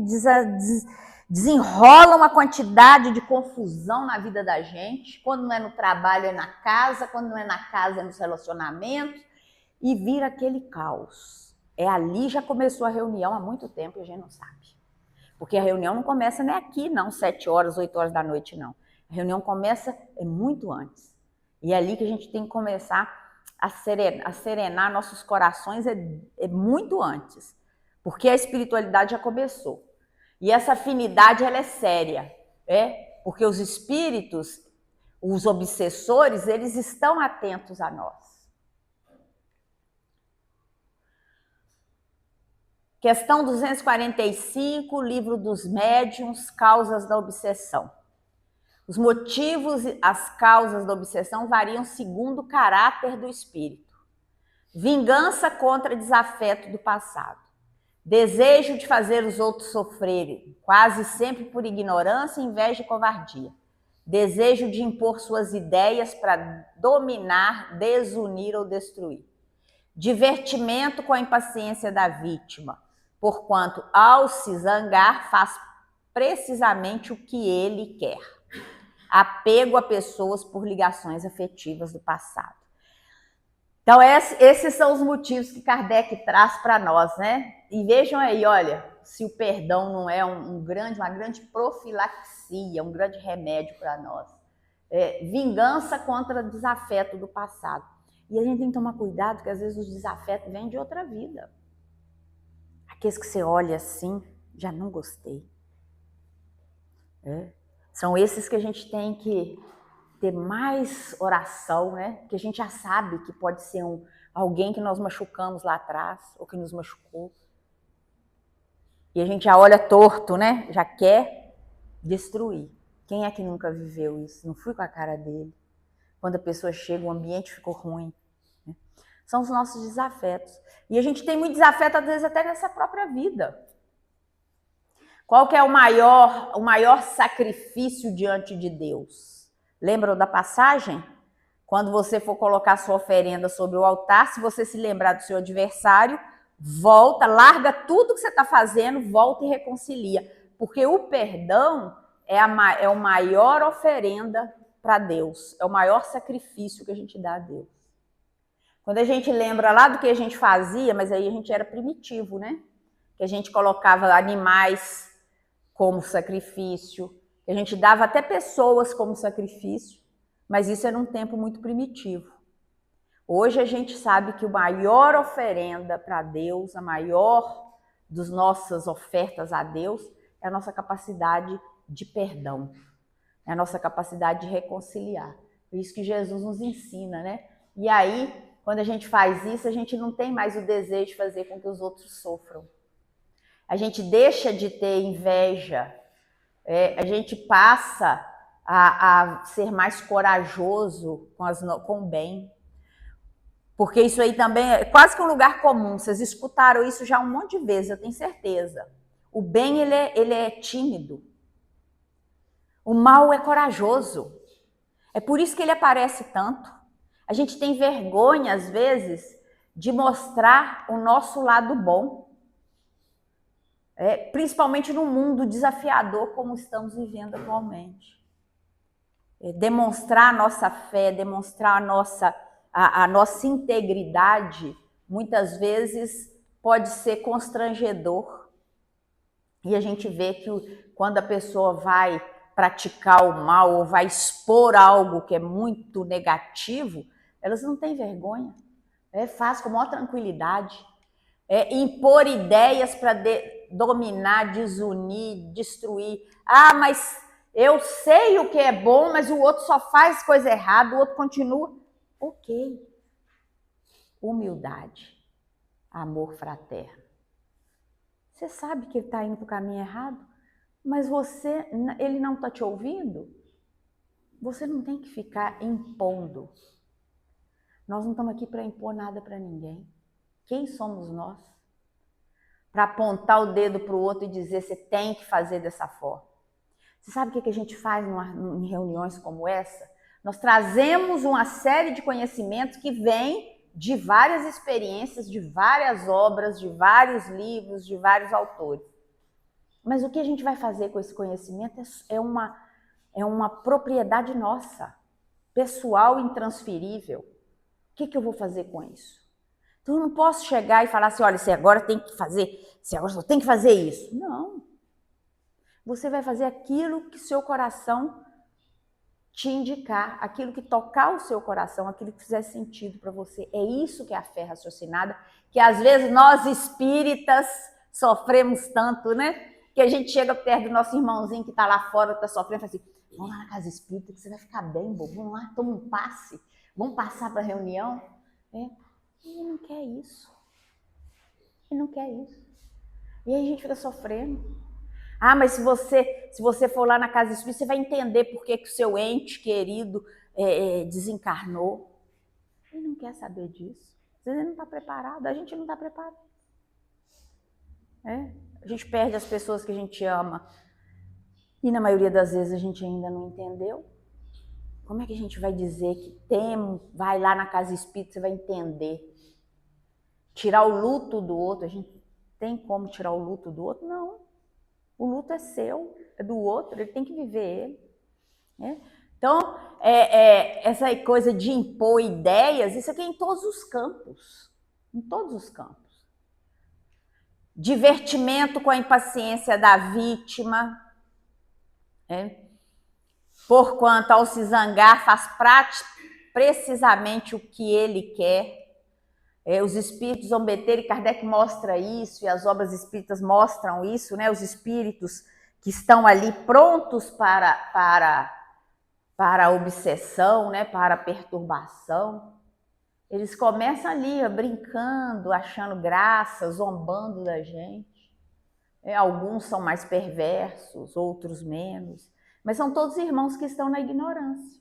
desenrola uma quantidade de confusão na vida da gente. Quando não é no trabalho, é na casa. Quando não é na casa, é nos relacionamentos. E vira aquele caos. Ali já começou a reunião há muito tempo e a gente não sabe. Porque a reunião não começa nem aqui, não, 7 horas, 8 horas da noite, não. A reunião começa muito antes. E é ali que a gente tem que começar a serenar nossos corações muito antes, porque a espiritualidade já começou. E essa afinidade ela é séria, porque os espíritos, os obsessores, eles estão atentos a nós. Questão 245, livro dos médiuns, causas da obsessão. Os motivos e as causas da obsessão variam segundo o caráter do espírito. Vingança contra desafeto do passado. Desejo de fazer os outros sofrerem, quase sempre por ignorância, inveja e covardia. desejo de impor suas ideias para dominar, desunir ou destruir. Divertimento com a impaciência da vítima, porquanto, ao se zangar, faz precisamente o que ele quer. Apego a pessoas por ligações afetivas do passado. Então, esses são os motivos que Kardec traz para nós, né? E vejam aí, olha, se o perdão não é uma grande profilaxia, um grande remédio para nós. Vingança contra desafeto do passado. E a gente tem que tomar cuidado, porque às vezes os desafetos vêm de outra vida. Aqueles que você olha assim, já não gostei. São esses que a gente tem que ter mais oração, né? Que a gente já sabe que pode ser alguém que nós machucamos lá atrás, ou que nos machucou. E a gente já olha torto, né? Já quer destruir. Quem é que nunca viveu isso? Não fui com a cara dele. Quando a pessoa chega, o ambiente ficou ruim. Né? São os nossos desafetos. E a gente tem muito desafeto, às vezes, até nessa própria vida. Qual que é o maior sacrifício diante de Deus? Lembram da passagem? Quando você for colocar sua oferenda sobre o altar, se você se lembrar do seu adversário, volta, larga tudo que você está fazendo, volta e reconcilia. Porque o perdão é a maior oferenda para Deus, é o maior sacrifício que a gente dá a Deus. Quando a gente lembra lá do que a gente fazia, mas aí a gente era primitivo, né? Que a gente colocava animais como sacrifício, que a gente dava até pessoas como sacrifício, mas isso era um tempo muito primitivo. Hoje a gente sabe que a maior oferenda para Deus, a maior das nossas ofertas a Deus, é a nossa capacidade de perdão, é a nossa capacidade de reconciliar. É isso que Jesus nos ensina, né? E aí, quando a gente faz isso, a gente não tem mais o desejo de fazer com que os outros sofram. A gente deixa de ter inveja, a gente passa a ser mais corajoso com o bem. Porque isso aí também é quase que um lugar comum. Vocês escutaram isso já um monte de vezes, eu tenho certeza. O bem, ele é tímido. O mal é corajoso. É por isso que ele aparece tanto. A gente tem vergonha, às vezes, de mostrar o nosso lado bom. Principalmente num mundo desafiador como estamos vivendo atualmente. Demonstrar a nossa fé, demonstrar a nossa integridade, muitas vezes pode ser constrangedor. E a gente vê que quando a pessoa vai praticar o mal ou vai expor algo que é muito negativo, elas não têm vergonha. Faz com maior tranquilidade. Impor ideias para dominar, desunir, destruir. Ah, mas eu sei o que é bom, mas o outro só faz coisa errada, o outro continua. Ok. Humildade, amor fraterno. Você sabe que ele está indo para o caminho errado, mas ele não está te ouvindo? Você não tem que ficar impondo. Nós não estamos aqui para impor nada para ninguém. Quem somos nós? Para apontar o dedo para o outro e dizer, você tem que fazer dessa forma. Você sabe o que a gente faz em reuniões como essa? Nós trazemos uma série de conhecimentos que vêm de várias experiências, de várias obras, de vários livros, de vários autores. Mas o que a gente vai fazer com esse conhecimento é uma propriedade nossa, pessoal, intransferível. O que eu vou fazer com isso? Então, eu não posso chegar e falar assim, olha, você agora tem que fazer, você agora só tem que fazer isso. Não. Você vai fazer aquilo que seu coração te indicar, aquilo que tocar o seu coração, aquilo que fizer sentido para você. É isso que é a fé raciocinada, que às vezes nós espíritas sofremos tanto, né? Que a gente chega perto do nosso irmãozinho que está lá fora, está sofrendo, e fala assim, vamos lá na casa espírita que você vai ficar bem, bobo. Vamos lá, toma um passe, vamos passar para a reunião. Ele não quer isso. Ele não quer isso. E aí a gente fica sofrendo. Ah, mas se você for lá na casa espírita, você vai entender por que o seu ente querido desencarnou. Ele não quer saber disso. Às vezes ele não está preparado, a gente não está preparado. A gente perde as pessoas que a gente ama. E na maioria das vezes a gente ainda não entendeu. Como é que a gente vai dizer que vai lá na casa espírita, você vai entender? Tirar o luto do outro, a gente tem como tirar o luto do outro? Não. O luto é seu, é do outro, ele tem que viver ele. Né? Então, essa coisa de impor ideias, isso aqui é em todos os campos. Em todos os campos. Divertimento com a impaciência da vítima. Porquanto, ao se zangar, faz precisamente o que ele quer. Os espíritos zombeteiro, e Kardec mostra isso, e as obras espíritas mostram isso, né? Os espíritos que estão ali prontos para a obsessão, né? Para a perturbação. Eles começam ali, brincando, achando graça, zombando da gente. Alguns são mais perversos, outros menos. Mas são todos irmãos que estão na ignorância.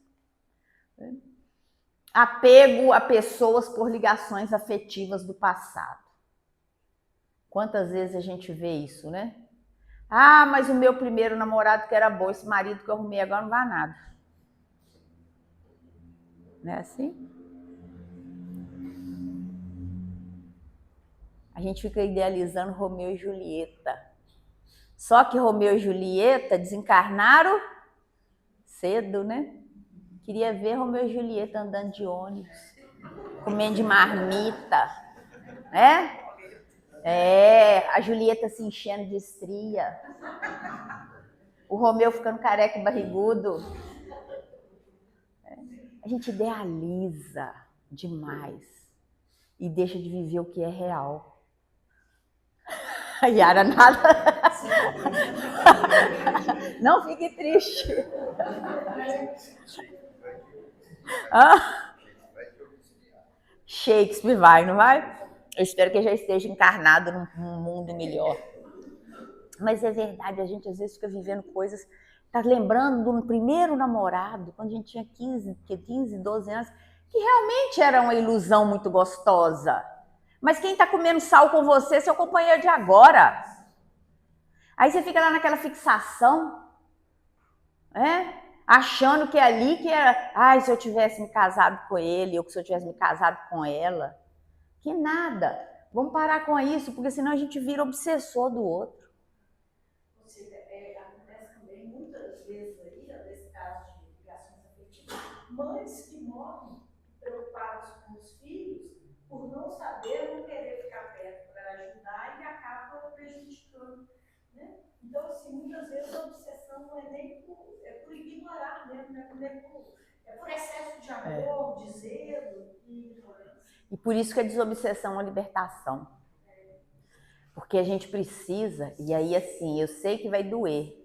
Apego a pessoas por ligações afetivas do passado. Quantas vezes a gente vê isso, né? Ah, mas o meu primeiro namorado que era bom, esse marido que eu arrumei agora não vai nada. Não é assim? A gente fica idealizando Romeu e Julieta. Só que Romeu e Julieta desencarnaram cedo, né? Queria ver Romeu e Julieta andando de ônibus, comendo de marmita, né? A Julieta se enchendo de estria. O Romeu ficando careca e barrigudo. A gente idealiza demais e deixa de viver o que é real. A Yara nada. Não fique triste. Shakespeare vai, não vai? Eu espero que já esteja encarnado num mundo melhor. Mas é verdade, a gente às vezes fica vivendo coisas. Tá lembrando do primeiro namorado, quando a gente tinha 15, 12 anos, que realmente era uma ilusão muito gostosa. Mas quem tá comendo sal com você é seu companheiro de agora. Aí você fica lá naquela fixação, achando que é ali que era. Ai, se eu tivesse me casado com ele, ou se eu tivesse me casado com ela. Que nada. Vamos parar com isso, porque senão a gente vira obsessor do outro. Ou seja, acontece também muitas vezes aí, nesse caso de ligações afetivas, mães que morrem preocupadas com os filhos por não saber, não querer ficar perto para ajudar e acaba prejudicando. Né? Então, assim, muitas vezes a obsessão não é nem por ignorar mesmo, é por excesso de amor, de zelo e ignorância. E por isso que a desobsessão é uma libertação. Porque a gente precisa, e aí assim, eu sei que vai doer,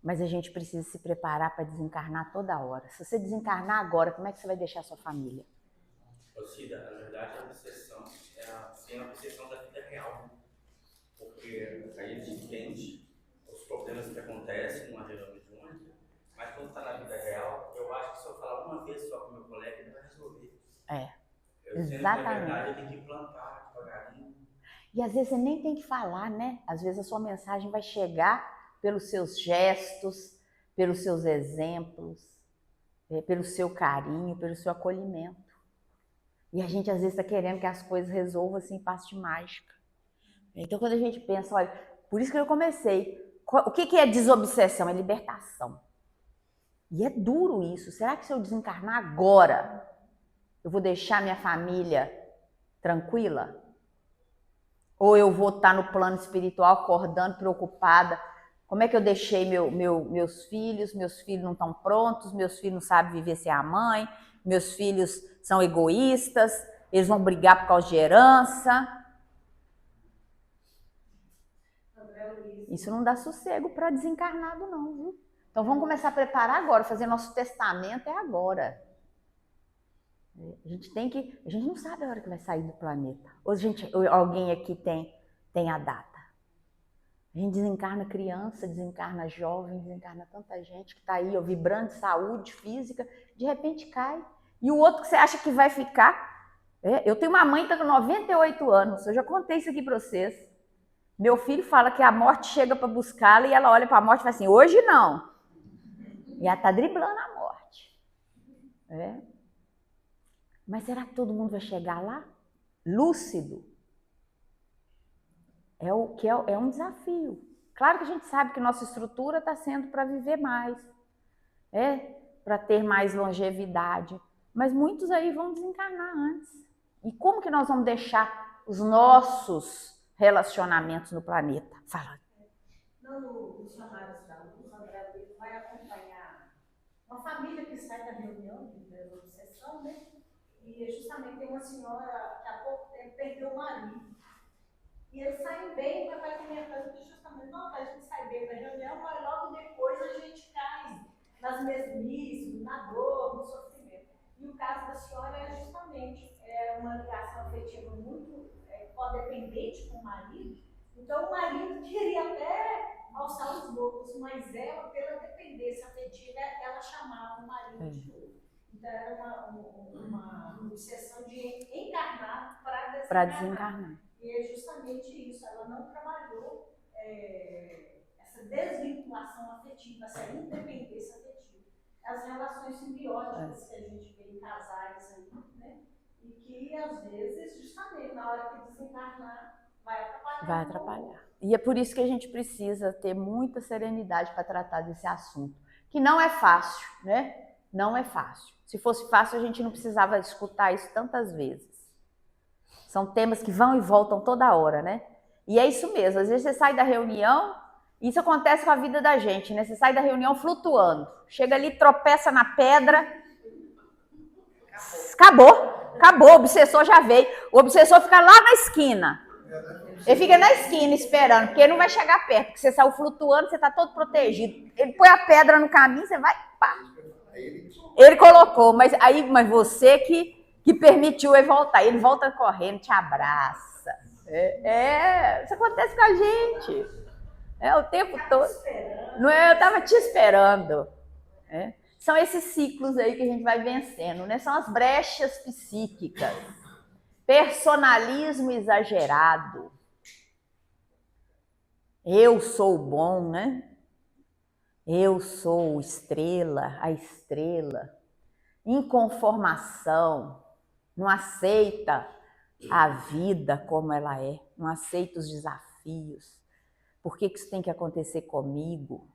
mas a gente precisa se preparar para desencarnar toda hora. Se você desencarnar agora, como é que você vai deixar a sua família? Cida, na verdade, a obsessão é a obsessão da vida real. Porque aí a gente entende os problemas que acontecem numa reunião mediúnica, mas quando está na vida real, eu acho que se eu falar uma vez só com o meu colega, ele vai resolver. Exatamente. Na verdade, eu tenho que plantar devagarinho. E às vezes você nem tem que falar, né? Às vezes a sua mensagem vai chegar pelos seus gestos, pelos seus exemplos, pelo seu carinho, pelo seu acolhimento. E a gente às vezes está querendo que as coisas resolvam assim em passo de mágica. Então quando a gente pensa, olha, por isso que eu comecei, o que é desobsessão? É libertação. E é duro isso. Será que se eu desencarnar agora, eu vou deixar minha família tranquila? Ou eu vou estar no plano espiritual acordando, preocupada? Como é que eu deixei meus filhos? Meus filhos não estão prontos, meus filhos não sabem viver sem a mãe, meus filhos são egoístas, eles vão brigar por causa de herança. Isso não dá sossego para desencarnado não, viu? Então vamos começar a preparar agora, fazer nosso testamento é agora. A gente não sabe a hora que vai sair do planeta. Ou alguém aqui tem a data. A gente desencarna criança, desencarna jovem, desencarna tanta gente que está aí, vibrando de saúde física, de repente cai. E o outro que você acha que vai ficar. Eu tenho uma mãe que está com 98 anos, eu já contei isso aqui para vocês. Meu filho fala que a morte chega para buscá-la e ela olha para a morte e fala assim, hoje não. E ela está driblando a morte. Mas será que todo mundo vai chegar lá? Lúcido? É um desafio. Claro que a gente sabe que nossa estrutura está sendo para viver mais, para ter mais longevidade, mas muitos aí vão desencarnar antes. E como que nós vamos deixar os nossos relacionamentos no planeta? Fala. Nos chamados da luz, o André Luiz vai acompanhar uma família que sai da reunião de obsessão, né? E justamente tem uma senhora que há pouco tempo perdeu o marido. E eles saem bem, o papai comentando que justamente, não, a gente sai bem da reunião, mas logo depois a gente cai nas mesmices, na dor, no sofrimento. E o caso da senhora é justamente uma ligação afetiva muito codependente com o marido. Então o marido queria até alçar os loucos, mas ela, pela dependência afetiva, ela chamava o marido de novo. Então era uma obsessão de encarnar para desencarnar. E é justamente isso, ela não trabalhou essa desvinculação afetiva, essa independência afetiva. As relações simbióticas que a gente vê em casais aí, né? E que às vezes, justamente na hora que desencarnar, vai atrapalhar. Vai atrapalhar. E é por isso que a gente precisa ter muita serenidade para tratar desse assunto, que não é fácil, né? Não é fácil. Se fosse fácil, a gente não precisava escutar isso tantas vezes. São temas que vão e voltam toda hora, né? E é isso mesmo, às vezes você sai da reunião, isso acontece com a vida da gente, né? Você sai da reunião flutuando, chega ali, tropeça na pedra, acabou, o obsessor já veio. O obsessor fica lá na esquina. Ele fica na esquina esperando, porque ele não vai chegar perto, porque você saiu flutuando, você está todo protegido. Ele põe a pedra no caminho, você vai, pá. Ele colocou, mas você que permitiu ele voltar. Ele volta correndo, te abraça. Isso acontece com a gente. O tempo todo. Não é? Eu estava te esperando. São esses ciclos aí que a gente vai vencendo, né? São as brechas psíquicas. Personalismo exagerado. Eu sou bom, né? Eu sou estrela, a estrela. Inconformação. Não aceita a vida como ela é, não aceita os desafios. Por que isso tem que acontecer comigo?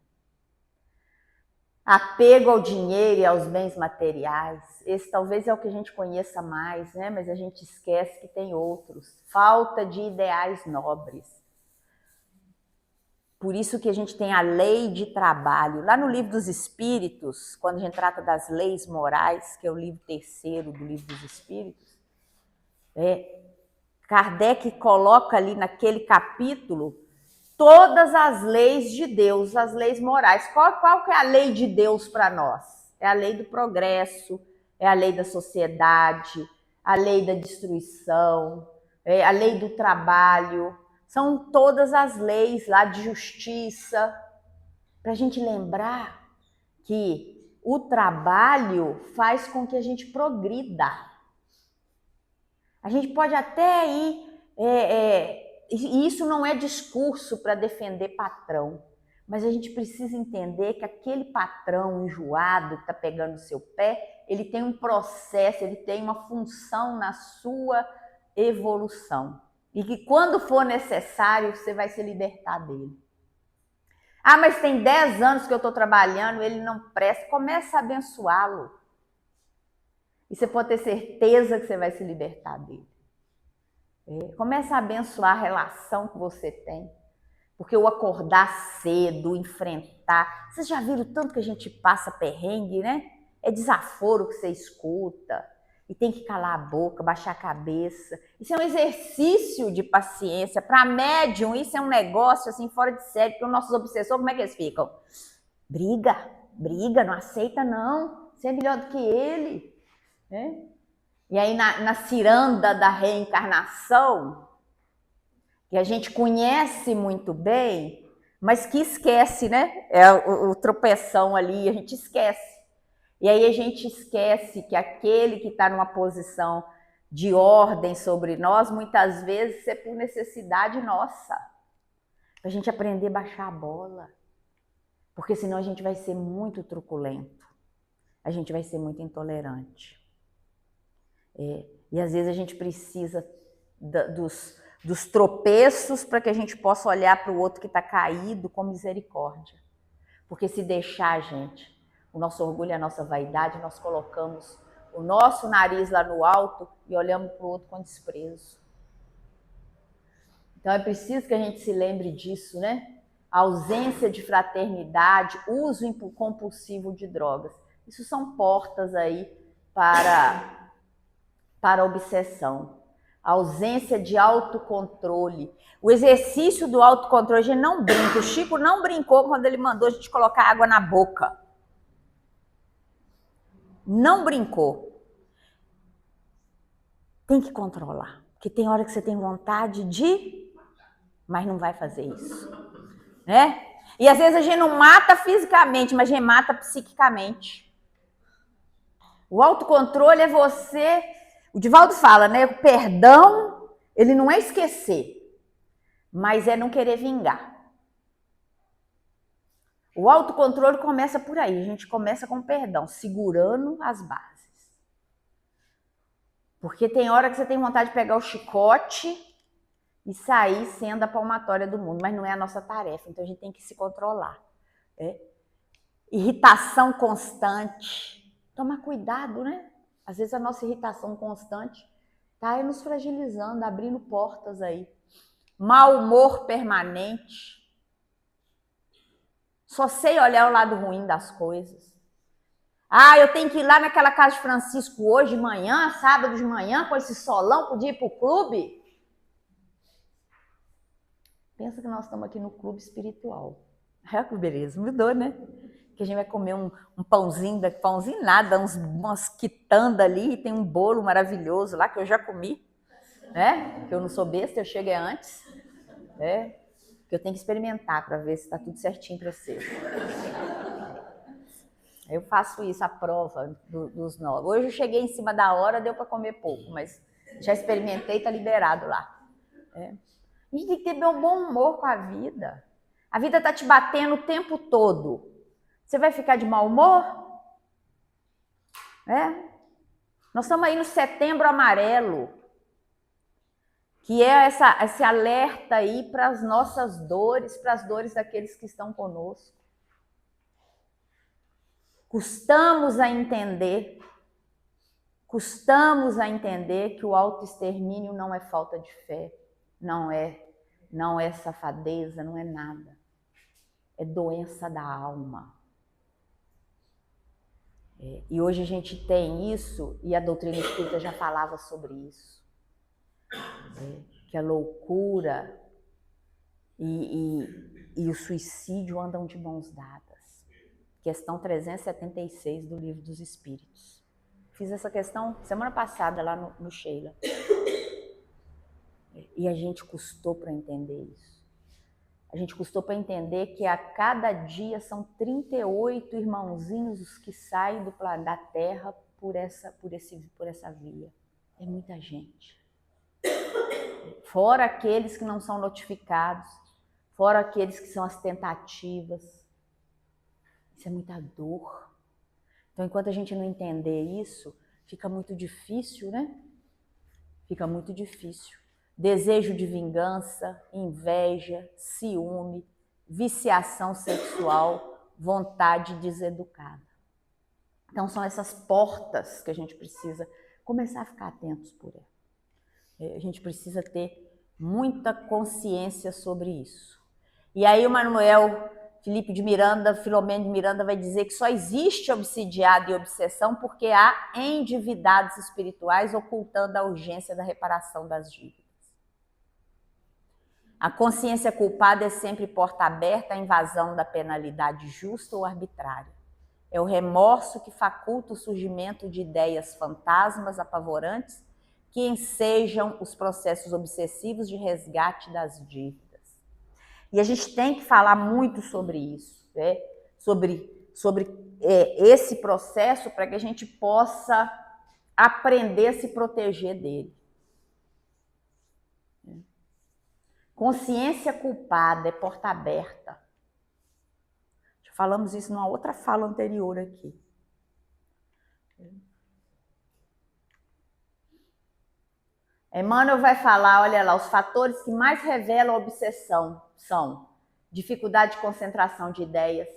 Apego ao dinheiro e aos bens materiais. Esse talvez é o que a gente conheça mais, né? Mas a gente esquece que tem outros. Falta de ideais nobres. Por isso que a gente tem a lei de trabalho. Lá no Livro dos Espíritos, quando a gente trata das leis morais, que é o livro 3º do Livro dos Espíritos, Kardec coloca ali naquele capítulo todas as leis de Deus, as leis morais. Qual que é a lei de Deus para nós? É a lei do progresso, é a lei da sociedade, a lei da destruição, é a lei do trabalho. São todas as leis lá de justiça, para a gente lembrar que o trabalho faz com que a gente progrida. A gente pode até ir, e isso não é discurso para defender patrão, mas a gente precisa entender que aquele patrão enjoado que está pegando o seu pé, ele tem um processo, ele tem uma função na sua evolução. E que quando for necessário, você vai se libertar dele. Ah, mas tem 10 anos que eu estou trabalhando, ele não presta. Começa a abençoá-lo. E você pode ter certeza que você vai se libertar dele. Começa a abençoar a relação que você tem. Porque o acordar cedo, enfrentar... Vocês já viram tanto que a gente passa perrengue, né? É desaforo que você escuta. E tem que calar a boca, baixar a cabeça. Isso é um exercício de paciência. Para médium, isso é um negócio assim fora de série. Porque os nossos obsessores, como é que eles ficam? Briga, não aceita não. Você é melhor do que ele. E aí na ciranda da reencarnação, que a gente conhece muito bem, mas que esquece, né? É o tropeção ali, a gente esquece. E aí a gente esquece que aquele que está numa posição de ordem sobre nós, muitas vezes é por necessidade nossa. Para a gente aprender a baixar a bola. Porque senão a gente vai ser muito truculento. a gente vai ser muito intolerante. E às vezes a gente precisa dos tropeços para que a gente possa olhar para o outro que está caído com misericórdia. Porque se deixar, gente, o nosso orgulho e a nossa vaidade, nós colocamos o nosso nariz lá no alto e olhamos para o outro com desprezo. Então é preciso que a gente se lembre disso, né? A ausência de fraternidade, uso compulsivo de drogas. Isso são portas aí para a obsessão. A ausência de autocontrole. O exercício do autocontrole, a gente não brinca. O Chico não brincou quando ele mandou a gente colocar água na boca. Não brincou. Tem que controlar. Porque tem hora que você tem vontade de, mas não vai fazer isso. Né? E às vezes a gente não mata fisicamente, mas a gente mata psiquicamente. O autocontrole é você... O Divaldo fala, né? O perdão, ele não é esquecer, mas é não querer vingar. O autocontrole começa por aí. A gente começa com o perdão, segurando as bases. Porque tem hora que você tem vontade de pegar o chicote e sair sendo a palmatória do mundo, mas não é a nossa tarefa, então a gente tem que se controlar. Irritação constante. Tomar cuidado, né? Às vezes a nossa irritação constante está nos fragilizando, abrindo portas aí. Mau humor permanente. Só sei olhar o lado ruim das coisas. Ah, eu tenho que ir lá naquela casa de Francisco hoje de manhã, sábado de manhã, com esse solão, podia ir para o clube? Pensa que nós estamos aqui no clube espiritual. É que beleza, mudou, né? Que a gente vai comer um pãozinho nada, umas quitandas ali, tem um bolo maravilhoso lá que eu já comi, né? Que eu não sou besta, eu cheguei antes, né? Que eu tenho que experimentar para ver se está tudo certinho para você. Eu faço isso, a prova dos novos. Hoje eu cheguei em cima da hora, deu para comer pouco, mas já experimentei, está liberado lá. A gente tem que ter um bom humor com a vida. A vida está te batendo o tempo todo. Você vai ficar de mau humor? Nós estamos aí no Setembro Amarelo, que é esse alerta aí para as nossas dores, para as dores daqueles que estão conosco. Custamos a entender que o autoextermínio não é falta de fé, não é safadeza, não é nada. É doença da alma. E hoje a gente tem isso, e a doutrina espírita já falava sobre isso. Que a loucura e o suicídio andam de mãos dadas. Questão 376 do Livro dos Espíritos. Fiz essa questão semana passada lá no Sheila. E a gente custou para entender isso. A gente custou para entender que a cada dia são 38 irmãozinhos que saem da Terra por essa via. É muita gente. Fora aqueles que não são notificados, fora aqueles que são as tentativas. Isso é muita dor. Então, enquanto a gente não entender isso, fica muito difícil, né? Fica muito difícil. Desejo de vingança, inveja, ciúme, viciação sexual, vontade deseducada. Então, são essas portas que a gente precisa começar a ficar atentos por ela. A gente precisa ter muita consciência sobre isso. E aí o Manuel Felipe de Miranda, Filomeno de Miranda vai dizer que só existe obsidiado e obsessão porque há endividados espirituais ocultando a urgência da reparação das dívidas. A consciência culpada é sempre porta aberta à invasão da penalidade justa ou arbitrária. É o remorso que faculta o surgimento de ideias fantasmas apavorantes que ensejam os processos obsessivos de resgate das dívidas. E a gente tem que falar muito sobre isso, né? sobre esse processo para que a gente possa aprender a se proteger dele. Consciência culpada é porta aberta. Já falamos isso numa outra fala anterior aqui. Emmanuel vai falar, olha lá, os fatores que mais revelam a obsessão são dificuldade de concentração de ideias,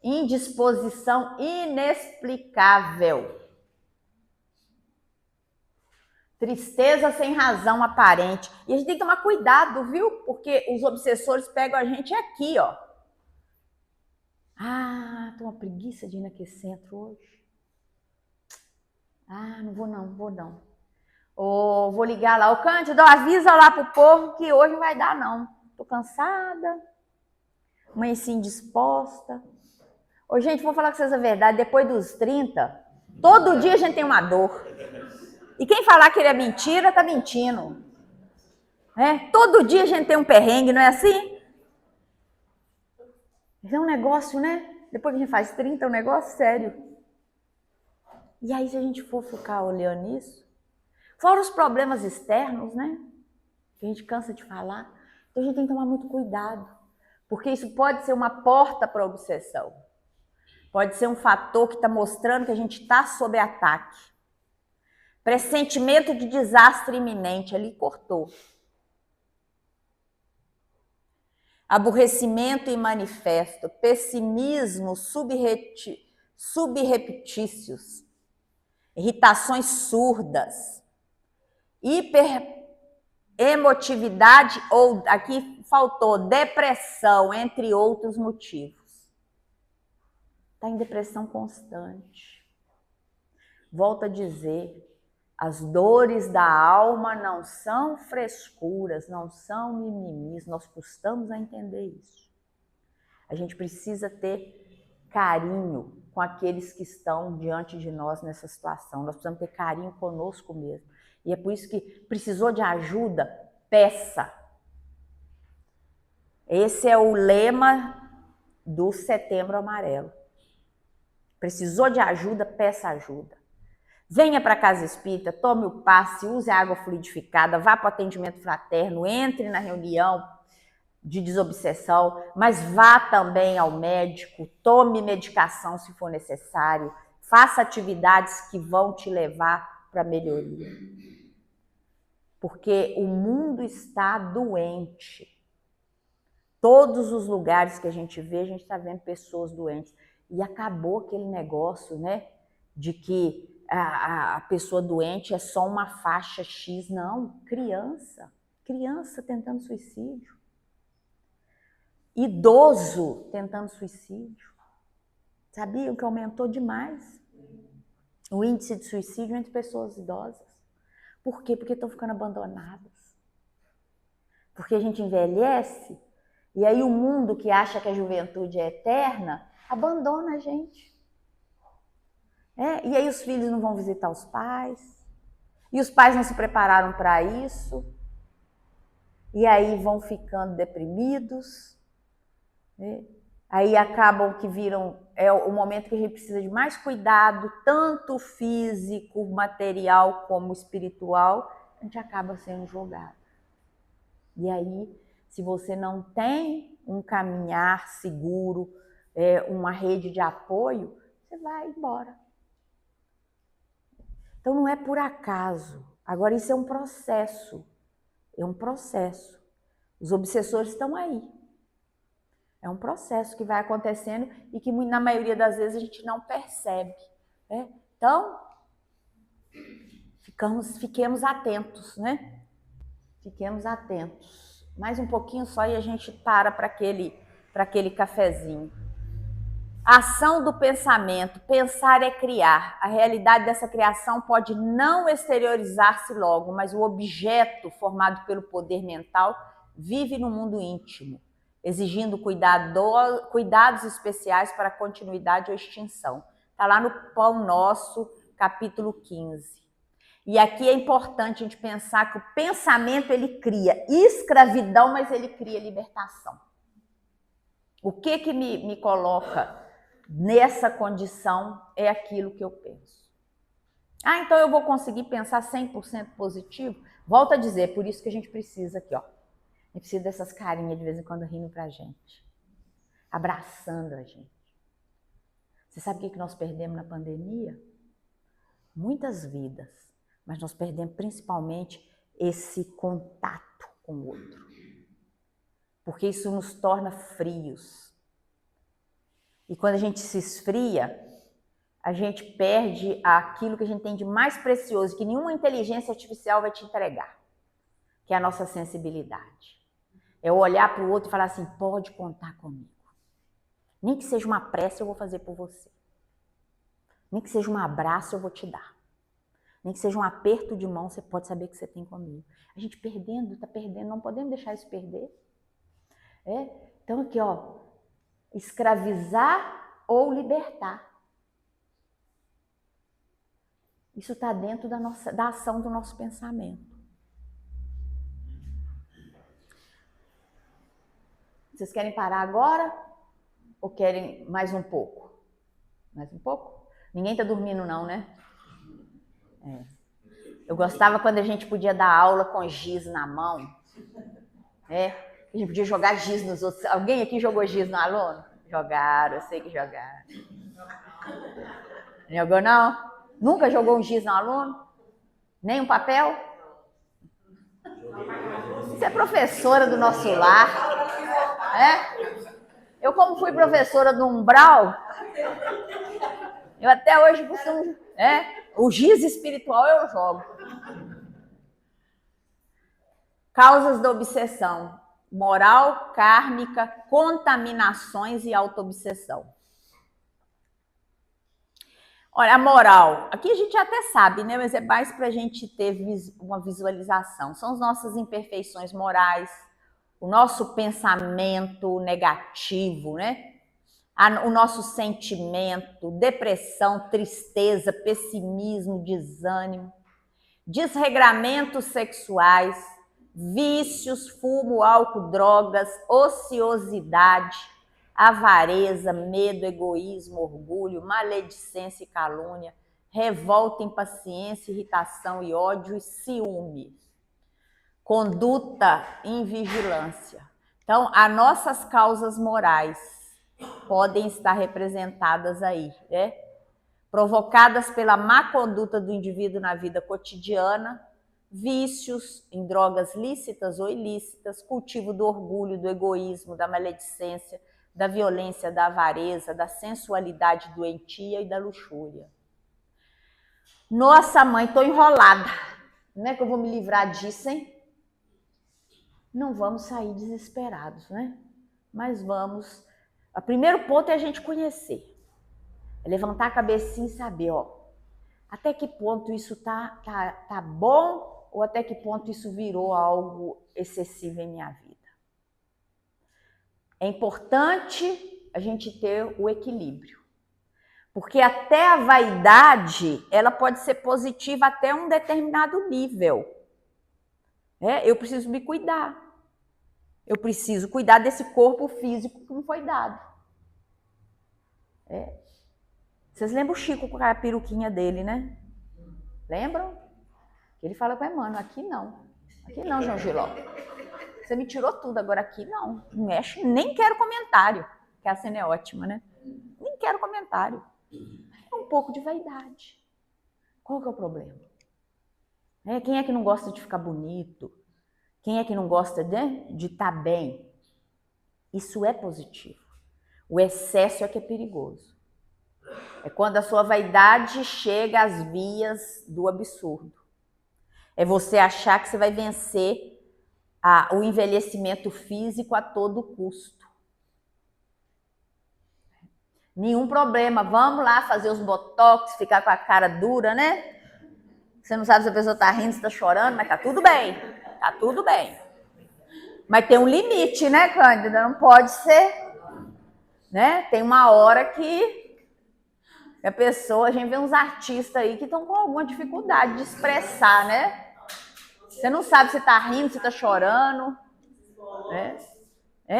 indisposição inexplicável, tristeza sem razão aparente. E a gente tem que tomar cuidado, viu? Porque os obsessores pegam a gente aqui, ó. Ah, tô uma preguiça de ir naquele centro hoje. Ah, não vou não. Ou vou ligar lá, ô Cândido, avisa lá pro povo que hoje não vai dar não. Tô cansada, amanheci indisposta. Ô gente, vou falar com vocês a verdade, depois dos 30, todo dia a gente tem uma dor. E quem falar que ele é mentira, tá mentindo. Todo dia a gente tem um perrengue, não é assim? É um negócio, né? Depois que a gente faz 30, é um negócio sério. E aí, se a gente for ficar olhando isso, fora os problemas externos, né? Que a gente cansa de falar, então a gente tem que tomar muito cuidado, porque isso pode ser uma porta para a obsessão. Pode ser um fator que está mostrando que a gente está sob ataque. Pressentimento de desastre iminente, ali cortou. Aborrecimento imanifesto, pessimismo subreptícios, irritações surdas, hiperemotividade ou, aqui faltou, depressão, entre outros motivos. Está em depressão constante. Volto a dizer, as dores da alma não são frescuras, não são mimimis, nós custamos a entender isso. A gente precisa ter carinho com aqueles que estão diante de nós nessa situação, nós precisamos ter carinho conosco mesmo. E é por isso que precisou de ajuda, peça. Esse é o lema do Setembro Amarelo. Precisou de ajuda, peça ajuda. Venha para a casa espírita, tome o passe, use a água fluidificada, vá para o atendimento fraterno, entre na reunião de desobsessão, mas vá também ao médico, tome medicação se for necessário, faça atividades que vão te levar para a melhoria. Porque o mundo está doente. Todos os lugares que a gente vê, a gente está vendo pessoas doentes. E acabou aquele negócio, né, de que a pessoa doente é só uma faixa X. Não, criança tentando suicídio. Idoso tentando suicídio. Sabiam que aumentou demais o índice de suicídio entre pessoas idosas? Por quê? Porque estão ficando abandonadas. Porque a gente envelhece e aí o mundo que acha que a juventude é eterna abandona a gente. E aí os filhos não vão visitar os pais, e os pais não se prepararam para isso, e aí vão ficando deprimidos, aí acabam que viram, é o momento que a gente precisa de mais cuidado, tanto físico, material, como espiritual, a gente acaba sendo jogado. E aí, se você não tem um caminhar seguro, uma rede de apoio, você vai embora. Então não é por acaso. Agora isso é um processo. É um processo. Os obsessores estão aí. É um processo que vai acontecendo e que na maioria das vezes a gente não percebe. Então, fiquemos atentos, né? Fiquemos atentos. Mais um pouquinho só e a gente para aquele cafezinho. Ação do pensamento. Pensar é criar. A realidade dessa criação pode não exteriorizar-se logo, mas o objeto formado pelo poder mental vive no mundo íntimo, exigindo cuidados especiais para a continuidade ou extinção. Está lá no Pão Nosso, capítulo 15. E aqui é importante a gente pensar que o pensamento ele cria escravidão, mas ele cria libertação. O que me coloca nessa condição é aquilo que eu penso. Então eu vou conseguir pensar 100% positivo? Volto a dizer, por isso que a gente precisa aqui, ó. A gente precisa dessas carinhas de vez em quando rindo pra gente, abraçando a gente. Você sabe o que nós perdemos na pandemia? muitas vidas, mas nós perdemos principalmente esse contato com o outro. Porque isso nos torna frios. E quando a gente se esfria, a gente perde aquilo que a gente tem de mais precioso, que nenhuma inteligência artificial vai te entregar, que é a nossa sensibilidade. É olhar para o outro e falar assim, pode contar comigo. Nem que seja uma prece, eu vou fazer por você. Nem que seja um abraço, eu vou te dar. Nem que seja um aperto de mão, você pode saber que você tem comigo. A gente está perdendo, não podemos deixar isso perder. Então aqui, ó, escravizar ou libertar. Isso está dentro da ação do nosso pensamento. Vocês querem parar agora? Ou querem mais um pouco? Mais um pouco? Ninguém está dormindo não, né? Eu gostava quando a gente podia dar aula com giz na mão. A gente podia jogar giz nos outros. Alguém aqui jogou giz no aluno? Jogaram, eu sei que jogaram. Não jogou não? Nunca jogou um giz no aluno? Nem um papel? Você é professora do nosso lar. Eu, como fui professora do Umbral, eu até hoje costumo... O giz espiritual eu jogo. Causas da obsessão. Moral, kármica, contaminações e autoobsessão. Olha, a moral, aqui a gente até sabe, né? Mas é mais para a gente ter uma visualização. São as nossas imperfeições morais, o nosso pensamento negativo, né? O nosso sentimento, depressão, tristeza, pessimismo, desânimo, desregramentos sexuais, vícios, fumo, álcool, drogas, ociosidade, avareza, medo, egoísmo, orgulho, maledicência e calúnia, revolta, impaciência, irritação e ódio e ciúme. Conduta e invigilância. Então, as nossas causas morais podem estar representadas aí, né? Provocadas pela má conduta do indivíduo na vida cotidiana, vícios em drogas lícitas ou ilícitas, cultivo do orgulho, do egoísmo, da maledicência, da violência, da avareza, da sensualidade doentia e da luxúria. Nossa, mãe, tô enrolada. Como é que eu vou me livrar disso, hein? Não vamos sair desesperados, né? Mas vamos... O primeiro ponto é a gente conhecer. É levantar a cabecinha e saber, ó, até que ponto isso tá bom ou até que ponto isso virou algo excessivo em minha vida. É importante a gente ter o equilíbrio. Porque até a vaidade, ela pode ser positiva até um determinado nível. Eu preciso me cuidar. Eu preciso cuidar desse corpo físico que me foi dado. Vocês lembram o Chico com a peruquinha dele, né? Lembram? Ele fala com a mano, aqui não. Aqui não, João Giló. Você me tirou tudo, agora aqui não. Não mexe, nem quero comentário. Que a cena é ótima, né? Nem quero comentário. É um pouco de vaidade. Qual que é o problema? Quem é que não gosta de ficar bonito? Quem é que não gosta de estar bem? Isso é positivo. O excesso é que é perigoso. É quando a sua vaidade chega às vias do absurdo. É você achar que você vai vencer o envelhecimento físico a todo custo. Nenhum problema, vamos lá fazer os botox, ficar com a cara dura, né? Você não sabe se a pessoa tá rindo, se tá chorando, mas tá tudo bem. Tá tudo bem. Mas tem um limite, né, Cândida? Não pode ser, né? Tem uma hora que a pessoa, a gente vê uns artistas aí que estão com alguma dificuldade de expressar, né? Você não sabe se tá rindo, se tá chorando.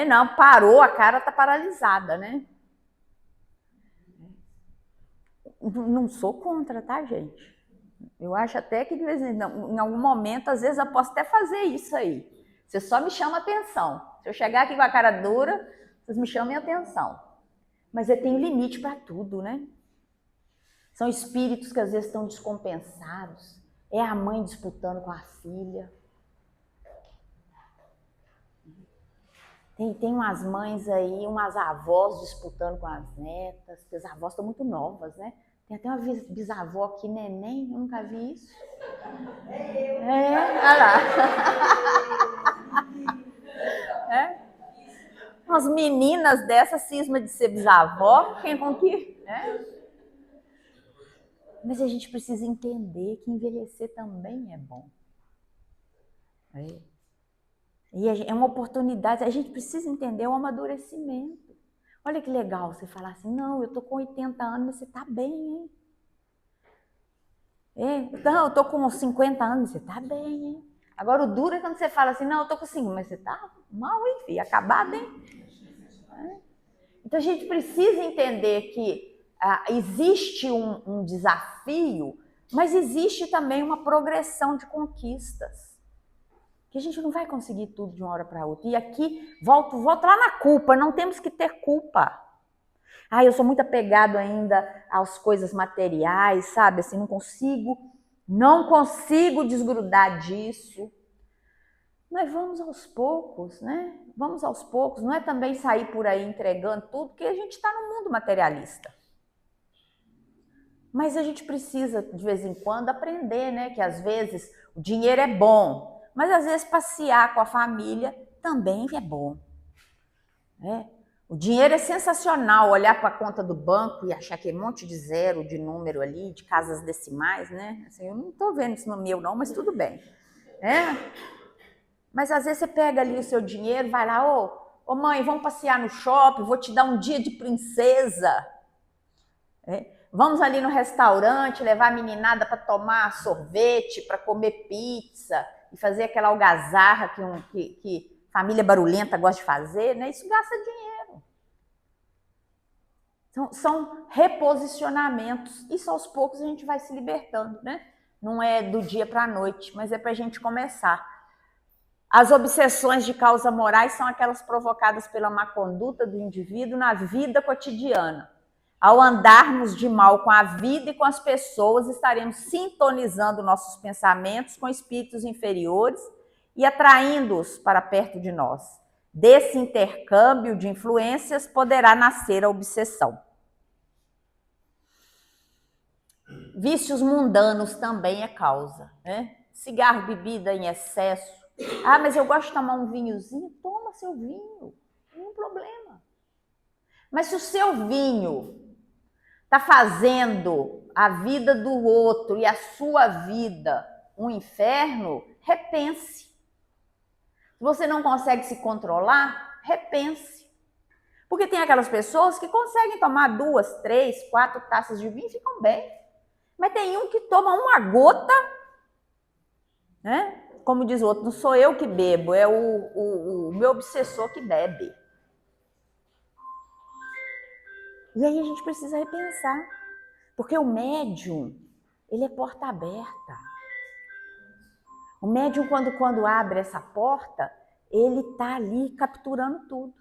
Não, parou, a cara tá paralisada, né? Não sou contra, tá, gente? Eu acho até que de vez em algum momento, às vezes eu posso até fazer isso aí. Você só me chama atenção. Se eu chegar aqui com a cara dura, vocês me chamem atenção. Mas tem limite para tudo, né? São espíritos que às vezes estão descompensados. É a mãe disputando com a filha. Tem umas mães aí, umas avós disputando com as netas, porque as avós estão muito novas, né? Tem até uma bisavó aqui, neném, eu nunca vi isso. Olha lá. Umas meninas dessa cisma de ser bisavó, quem com que? Mas a gente precisa entender que envelhecer também é bom. E é uma oportunidade, a gente precisa entender o amadurecimento. Olha que legal você falar assim, não, eu tô com 80 anos, mas você tá bem, hein? Então, eu tô com 50 anos, você tá bem, hein? Agora, o duro é quando você fala assim, não, eu tô com 5, mas você tá mal, hein, filho? Acabado, hein? Então, a gente precisa entender que existe um desafio, mas existe também uma progressão de conquistas. Que a gente não vai conseguir tudo de uma hora para outra. E aqui, volto lá na culpa, não temos que ter culpa. Eu sou muito apegado ainda às coisas materiais, sabe? Assim, não consigo desgrudar disso. Mas vamos aos poucos, né? Vamos aos poucos. Não é também sair por aí entregando tudo, porque a gente está no mundo materialista. Mas a gente precisa, de vez em quando, aprender, né? Que às vezes o dinheiro é bom, mas às vezes passear com a família também é bom. O dinheiro é sensacional, olhar para a conta do banco e achar que é um monte de zero, de número ali, de casas decimais, né? Assim, eu não estou vendo isso no meu não, mas tudo bem. Mas às vezes você pega ali o seu dinheiro, vai lá, ô mãe, vamos passear no shopping, vou te dar um dia de princesa. Vamos ali no restaurante, levar a meninada para tomar sorvete, para comer pizza e fazer aquela algazarra que família barulhenta gosta de fazer, né? Isso gasta dinheiro. São reposicionamentos. Isso aos poucos a gente vai se libertando, né? Não é do dia para a noite, mas é para a gente começar. As obsessões de causa morais são aquelas provocadas pela má conduta do indivíduo na vida cotidiana. Ao andarmos de mal com a vida e com as pessoas, estaremos sintonizando nossos pensamentos com espíritos inferiores e atraindo-os para perto de nós. Desse intercâmbio de influências poderá nascer a obsessão. Vícios mundanos também é causa, né? Cigarro, bebida em excesso. Mas eu gosto de tomar um vinhozinho. Toma seu vinho, nenhum problema. Mas se o seu vinho está fazendo a vida do outro e a sua vida um inferno, repense. Se você não consegue se controlar, repense. Porque tem aquelas pessoas que conseguem tomar 2, 3, 4 taças de vinho e ficam bem. Mas tem um que toma uma gota, né? Como diz o outro, não sou eu que bebo, é o meu obsessor que bebe. E aí a gente precisa repensar. Porque o médium, ele é porta aberta. O médium, quando abre essa porta, ele está ali capturando tudo.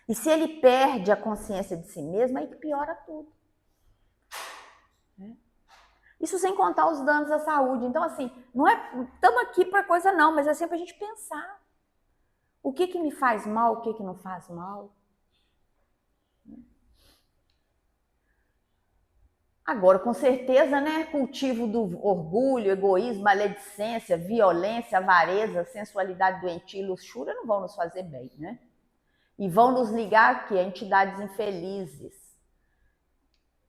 E se ele perde a consciência de si mesmo, aí que piora tudo. Isso sem contar os danos à saúde. Então, assim, não estamos aqui para coisa não, mas é sempre a gente pensar. O que me faz mal, o que não faz mal. Agora, com certeza, né, cultivo do orgulho, egoísmo, maledicência, violência, avareza, sensualidade doentia e luxúria não vão nos fazer bem, né? E vão nos ligar aqui a entidades infelizes,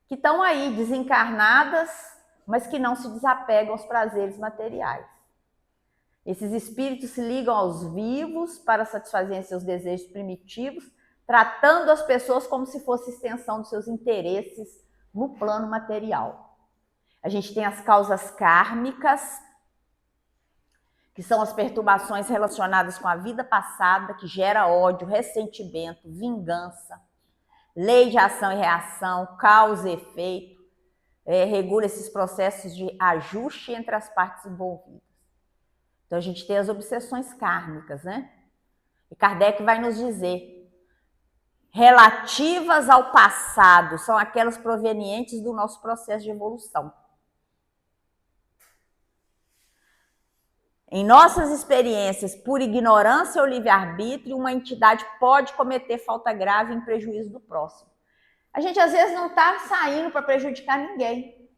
que estão aí desencarnadas, mas que não se desapegam aos prazeres materiais. Esses espíritos se ligam aos vivos para satisfazerem seus desejos primitivos, tratando as pessoas como se fosse extensão dos seus interesses no plano material. A gente tem as causas kármicas, que são as perturbações relacionadas com a vida passada, que gera ódio, ressentimento, vingança, lei de ação e reação, causa e efeito, regula esses processos de ajuste entre as partes envolvidas. Então a gente tem as obsessões kármicas, né? E Kardec vai nos dizer relativas ao passado, são aquelas provenientes do nosso processo de evolução. Em nossas experiências, por ignorância ou livre-arbítrio, uma entidade pode cometer falta grave em prejuízo do próximo. A gente às vezes não está saindo para prejudicar ninguém,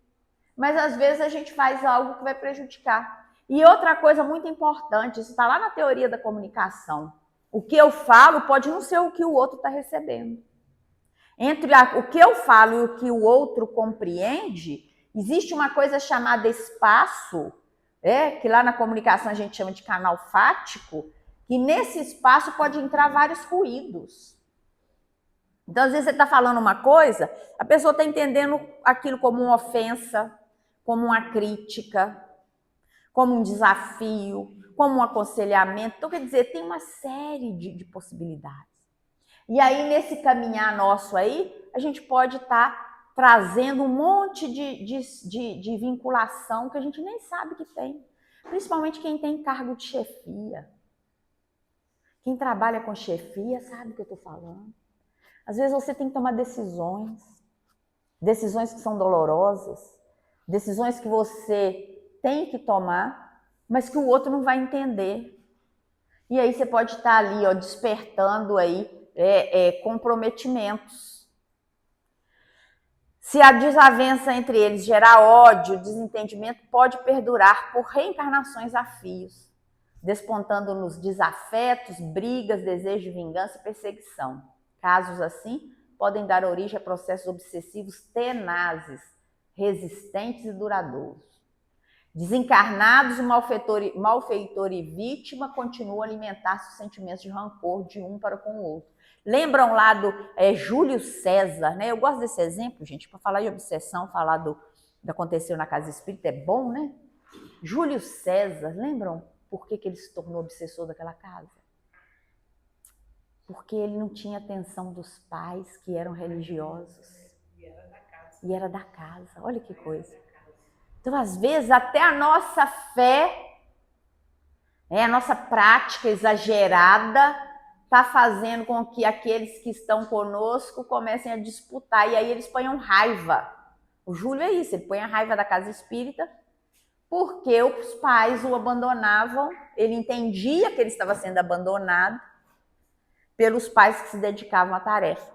mas às vezes a gente faz algo que vai prejudicar. E outra coisa muito importante, isso está lá na teoria da comunicação. O que eu falo pode não ser o que o outro está recebendo. Entre o que eu falo e o que o outro compreende, existe uma coisa chamada espaço, que lá na comunicação a gente chama de canal fático, que nesse espaço pode entrar vários ruídos. Então, às vezes você está falando uma coisa, a pessoa está entendendo aquilo como uma ofensa, como uma crítica, como um desafio, como um aconselhamento. Então, quer dizer, tem uma série de possibilidades. E aí, nesse caminhar nosso aí, a gente pode estar trazendo um monte de vinculação que a gente nem sabe que tem. Principalmente quem tem cargo de chefia. Quem trabalha com chefia sabe o que eu estou falando. Às vezes você tem que tomar decisões que são dolorosas, decisões que você tem que tomar, mas que o outro não vai entender. E aí você pode estar ali, despertando aí comprometimentos. Se a desavença entre eles gerar ódio, desentendimento, pode perdurar por reencarnações a fios, despontando nos desafetos, brigas, desejo de vingança e perseguição. Casos assim podem dar origem a processos obsessivos tenazes, resistentes e duradouros. Desencarnados, o malfeitor e vítima continuam a alimentar-se os sentimentos de rancor de um para com o outro. Lembram lá do Júlio César, né? Eu gosto desse exemplo, gente, para falar de obsessão, falar do que aconteceu na casa espírita, é bom, né? Júlio César, lembram por que ele se tornou obsessor daquela casa? Porque ele não tinha atenção dos pais, que eram religiosos. E era da casa. Olha que coisa. Então, às vezes, até a nossa fé, a nossa prática exagerada, está fazendo com que aqueles que estão conosco comecem a disputar. E aí eles ponham raiva. O Júlio é isso, ele põe a raiva da casa espírita, porque os pais o abandonavam. Ele entendia que ele estava sendo abandonado pelos pais que se dedicavam à tarefa.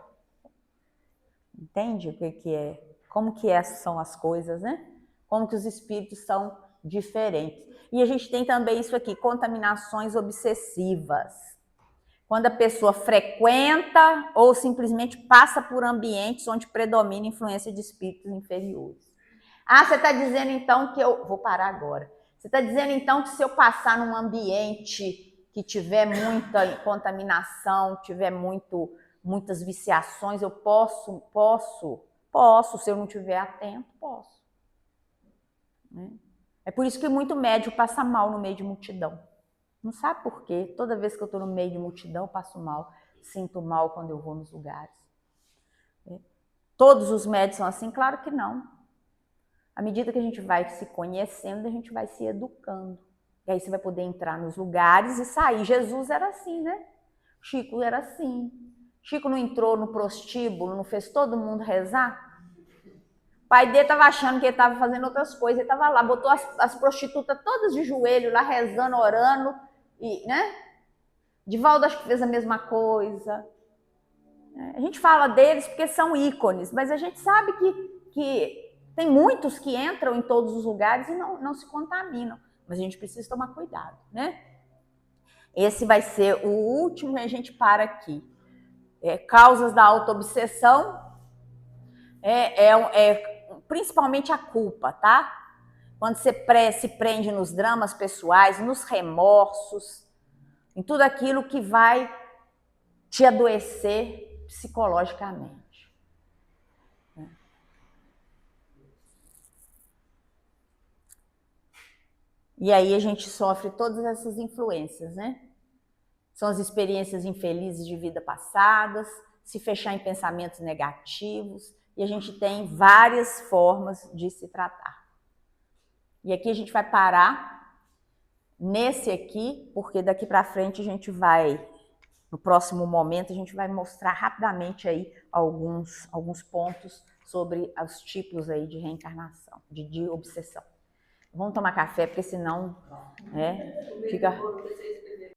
Entende o que é? Como que são as coisas, né? Como que os espíritos são diferentes. E a gente tem também isso aqui, contaminações obsessivas. Quando a pessoa frequenta ou simplesmente passa por ambientes onde predomina a influência de espíritos inferiores. Você está dizendo então que eu... Vou parar agora. Você está dizendo então que se eu passar num ambiente que tiver muita contaminação, tiver muitas viciações, eu posso, se eu não estiver atento, posso. Né? É por isso que muito médium passa mal no meio de multidão. Não sabe por quê? Toda vez que eu estou no meio de multidão, eu passo mal, sinto mal quando eu vou nos lugares. Todos os médios são assim? Claro que não. À medida que a gente vai se conhecendo, a gente vai se educando. E aí você vai poder entrar nos lugares e sair. Jesus era assim, né? Chico era assim. Chico não entrou no prostíbulo, não fez todo mundo rezar? O pai dele estava achando que ele estava fazendo outras coisas. Ele estava lá, botou as prostitutas todas de joelho lá, rezando, orando. E, né? Divaldo acho que fez a mesma coisa. A gente fala deles porque são ícones, mas a gente sabe que tem muitos que entram em todos os lugares e não se contaminam. Mas a gente precisa tomar cuidado, né? Esse vai ser o último e a gente para aqui. Causas da autoobsessão principalmente a culpa, tá? Quando você se prende nos dramas pessoais, nos remorsos, em tudo aquilo que vai te adoecer psicologicamente. E aí a gente sofre todas essas influências, né? São as experiências infelizes de vida passadas, se fechar em pensamentos negativos, e a gente tem várias formas de se tratar. E aqui a gente vai parar nesse aqui, porque daqui para frente a gente vai No próximo momento, a gente vai mostrar rapidamente aí alguns pontos sobre os tipos aí de reencarnação, de obsessão. Vamos tomar café, porque senão, né, fica...